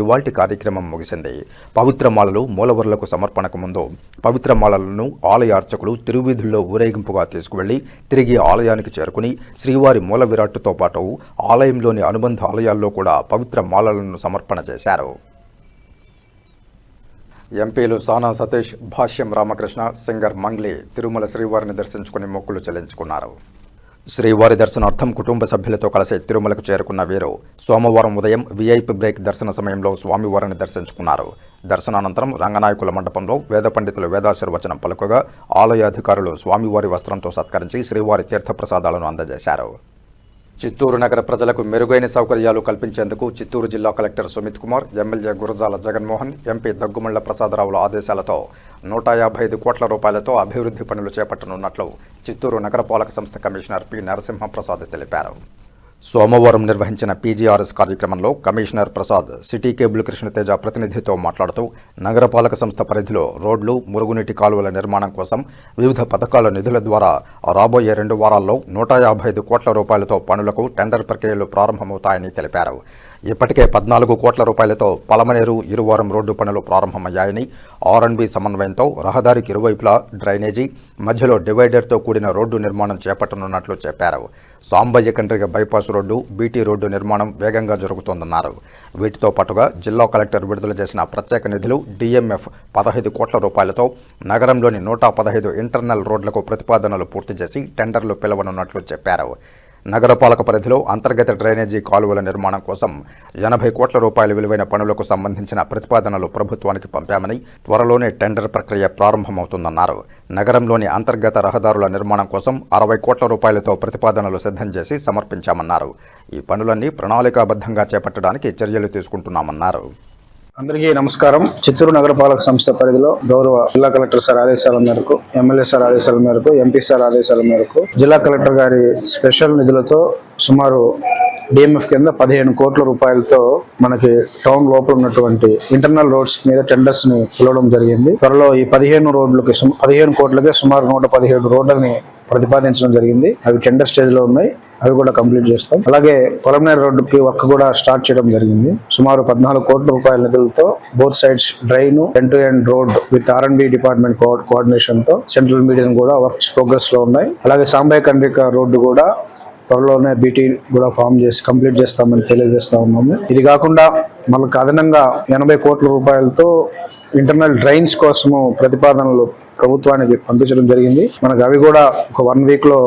ఇవాల్టి కార్యక్రమం ముగిసింది. పవిత్ర మాలలు మూలవర్లకు సమర్పణకు ముందు పవిత్ర మాలలను ఆలయ అర్చకులు తిరువీధుల్లో ఊరేగింపుగా తీసుకువెళ్లి తిరిగి ఆలయానికి చేరుకుని శ్రీవారి మూల విరాట్టుతో పాటు ఆలయంలోని అనుబంధ ఆలయాల్లో కూడా పవిత్ర మాలలను సమర్పణ చేశారు. ఎంపీలు సానా సతీష్, భాష్యం రామకృష్ణ, సింగర్ మంగ్లీ తిరుమల శ్రీవారిని దర్శించుకుని మొక్కులు చెల్లించుకున్నారు. శ్రీవారి దర్శనార్థం కుటుంబ సభ్యులతో కలిసి తిరుమలకు చేరుకున్న వీరు సోమవారం ఉదయం వీఐపీ బ్రేక్ దర్శన సమయంలో స్వామివారిని దర్శించుకున్నారు. దర్శనానంతరం రంగనాయకుల మండపంలో వేద పండితులు వేదాశీర్వచనం పలుకగా ఆలయ అధికారులు స్వామివారి వస్త్రంతో సత్కరించి శ్రీవారి తీర్థప్రసాదాలను అందజేశారు. చిత్తూరు నగర ప్రజలకు మెరుగైన సౌకర్యాలు కల్పించేందుకు చిత్తూరు జిల్లా collector Sumit Kumar, MLA Gurajala Jaganmohan, MP Daggumalla ప్రసాదరావుల ఆదేశాలతో 155 కోట్ల రూపాయలతో అభివృద్ధి పనులు చేపట్టనున్నట్లు చిత్తూరు నగరపాలక సంస్థ కమిషనర్ పి నరసింహప్రసాద్ తెలిపారు. సోమవారం నిర్వహించిన పీజీఆర్ఎస్ కార్యక్రమంలో commissioner Prasad city cable Krishnateja ప్రతినిధితో మాట్లాడుతూ నగరపాలక సంస్థ పరిధిలో రోడ్లు, మురుగునీటి కాలువల నిర్మాణం కోసం వివిధ పథకాల నిధుల ద్వారా రాబోయే 2 వారాల్లో 155 కోట్ల రూపాయలతో పనులకు టెండర్ ప్రక్రియలు ప్రారంభమవుతాయని తెలిపారు. ఇప్పటికే 14 కోట్ల రూపాయలతో పలమనేరు ఇరువారం రోడ్డు పనులు ప్రారంభమయ్యాయని, R&B సమన్వయంతో రహదారికి ఇరువైపులా డ్రైనేజీ, మధ్యలో డివైడర్తో కూడిన రోడ్డు నిర్మాణం చేపట్టనున్నట్లు చెప్పారు. Sambaiah Kandriga bypass road, BT road నిర్మాణం వేగంగా జరుగుతోందన్నారు. వీటితో పాటుగా జిల్లా కలెక్టర్ విడుదల చేసిన ప్రత్యేక నిధులు DMF 15 కోట్ల రూపాయలతో నగరంలోని 115 ఇంటర్నల్ రోడ్లకు ప్రతిపాదనలు పూర్తి చేసి టెండర్లు పిలవనున్నట్లు చెప్పారు. నగరపాలక పరిధిలో అంతర్గత డ్రైనేజీ కాలువల నిర్మాణం కోసం 80 కోట్ల రూపాయల విలువైన పనులకు సంబంధించిన ప్రతిపాదనలు ప్రభుత్వానికి పంపామని, త్వరలోనే టెండర్ ప్రక్రియ ప్రారంభమవుతుందన్నారు. నగరంలోని అంతర్గత రహదారుల నిర్మాణం కోసం 60 కోట్ల రూపాయలతో ప్రతిపాదనలు సిద్ధం చేసి సమర్పించామన్నారు. ఈ పనులన్నీ ప్రణాళికాబద్ధంగా చేపట్టడానికి చర్యలు తీసుకుంటున్నామన్నారు. అందరికీ నమస్కారం. చిత్తూరు నగరపాలక సంస్థ పరిధిలో గౌరవ జిల్లా కలెక్టర్ సార్ ఆదేశాల మేరకు, ఎమ్మెల్యే సార్ ఆదేశాల మేరకు, ఎంపీ సార్ ఆదేశాల మేరకు జిల్లా కలెక్టర్ గారి స్పెషల్ నిధులతో సుమారు DMF కింద 15 కోట్ల రూపాయలతో మనకి టౌన్ లోపల ఉన్నటువంటి ఇంటర్నల్ రోడ్స్ మీద టెండర్స్ ని పిలవడం జరిగింది. త్వరలో ఈ 15 కోట్లకే సుమారు 117 రోడ్లని ప్రతిపాదించడం జరిగింది. అవి టెండర్ స్టేజ్ లో ఉన్నాయి. అవి కూడా కంప్లీట్ చేస్తాం. అలాగే పొలంనేరు రోడ్డుకి వర్క్ కూడా స్టార్ట్ చేయడం జరిగింది. సుమారు 14 కోట్ల రూపాయల నిధులతో both sides drain, end to end road with R&B department coordination తో సెంట్రల్ మీడియం కూడా వర్క్స్ ప్రోగ్రెస్ లో ఉన్నాయి. అలాగే సాంబయ్య కండ్రిక రోడ్డు కూడా త్వరలోనే BT కూడా ఫామ్ చేసి కంప్లీట్ చేస్తామని తెలియజేస్తా ఉన్నాము. ఇది కాకుండా మనకు అదనంగా 80 కోట్ల రూపాయలతో ఇంటర్నల్ డ్రైన్స్ కోసము ప్రతిపాదనలు ప్రభుత్వానికి పంపించడం జరిగింది. మనకు అవి కూడా ఒక 1 వీక్ లో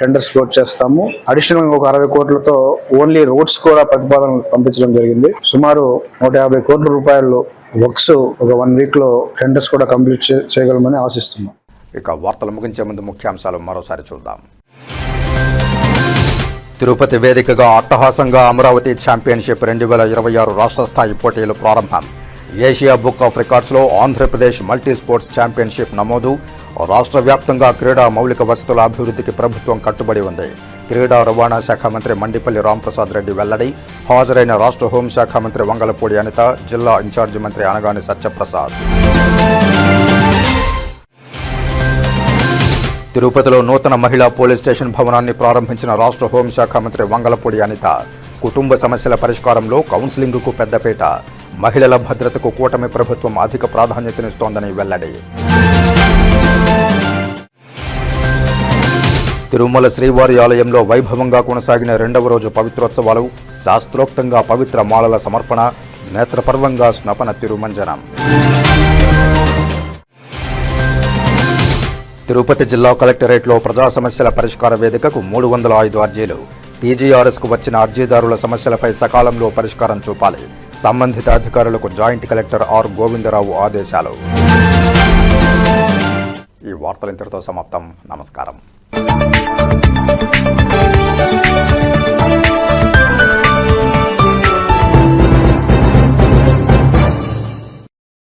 టెండర్స్ క్లోజ్ చేస్తాము. అడిషనల్ ఒక 60 కోట్లతో ఓన్లీ రోడ్స్ కూడా ప్రతిపాదనలు పంపించడం జరిగింది. సుమారు 150 కోట్ల రూపాయలు వర్క్స్ ఒక 1 వీక్ లో టెండర్స్ కూడా కంప్లీట్ చేయగలమని ఆశిస్తున్నాం. ఇక వార్తలు ముగించే ముందు ముఖ్యాంశాలు మరోసారి చూద్దాం. తిరుపతి వేదికగా అట్టహాసంగా అమరావతి ఛాంపియన్షిప్ 2026 రాష్ట్ర స్థాయి పోటీలు ప్రారంభం. ఏషియా బుక్ ఆఫ్ రికార్డ్స్లో ఆంధ్రప్రదేశ్ మల్టీ స్పోర్ట్స్ ఛాంపియన్షిప్ నమోదు. రాష్ట్ర వ్యాప్తంగా క్రీడా మౌలిక వసతుల అభివృద్ధికి ప్రభుత్వం కట్టుబడి ఉంది. క్రీడా రవాణా శాఖ మంత్రి మండిపల్లి రాంప్రసాద్ రెడ్డి వెల్లడి. హాజరైన రాష్ట్ర హోంశాఖ మంత్రి వంగలపూడి అనిత, జిల్లా ఇన్ఛార్జి మంత్రి అనగాని సత్యప్రసాద్. తిరుపతిలో నూతన మహిళా పోలీస్ స్టేషన్ భవనాన్ని ప్రారంభించిన రాష్ట్ర హోంశాఖ మంత్రి వంగలపూడి అనిత. కుటుంబ సమస్యల పరిష్కారంలో కౌన్సిలింగ్కు పెద్దపీట. మహిళల భద్రతకు కూటమి ప్రభుత్వం అధిక ప్రాధాన్యతనిస్తోందని వెల్లడి. తిరుమల శ్రీవారి ఆలయంలో వైభవంగా కొనసాగిన 2వ రోజు పవిత్రోత్సవాలు. శాస్త్రోక్తంగా పవిత్ర మాలల సమర్పణ, నేత్రపర్వంగా స్నపన తిరుమంజనం. తిరుపతి జిల్లా కలెక్టరేట్లో ప్రజా సమస్యల పరిష్కార వేదికకు 305 అర్జీలు. పీజీఆర్ఎస్కు వచ్చిన అర్జీదారుల సమస్యలపై సకాలంలో పరిష్కారం చూపాలి. సంబంధిత అధికారులకు జాయింట్ కలెక్టర్ ఆర్ గోవిందరావు ఆదేశాలు. ఈ వార్తలు ఇంతటితో సమాప్తం. నమస్కారం.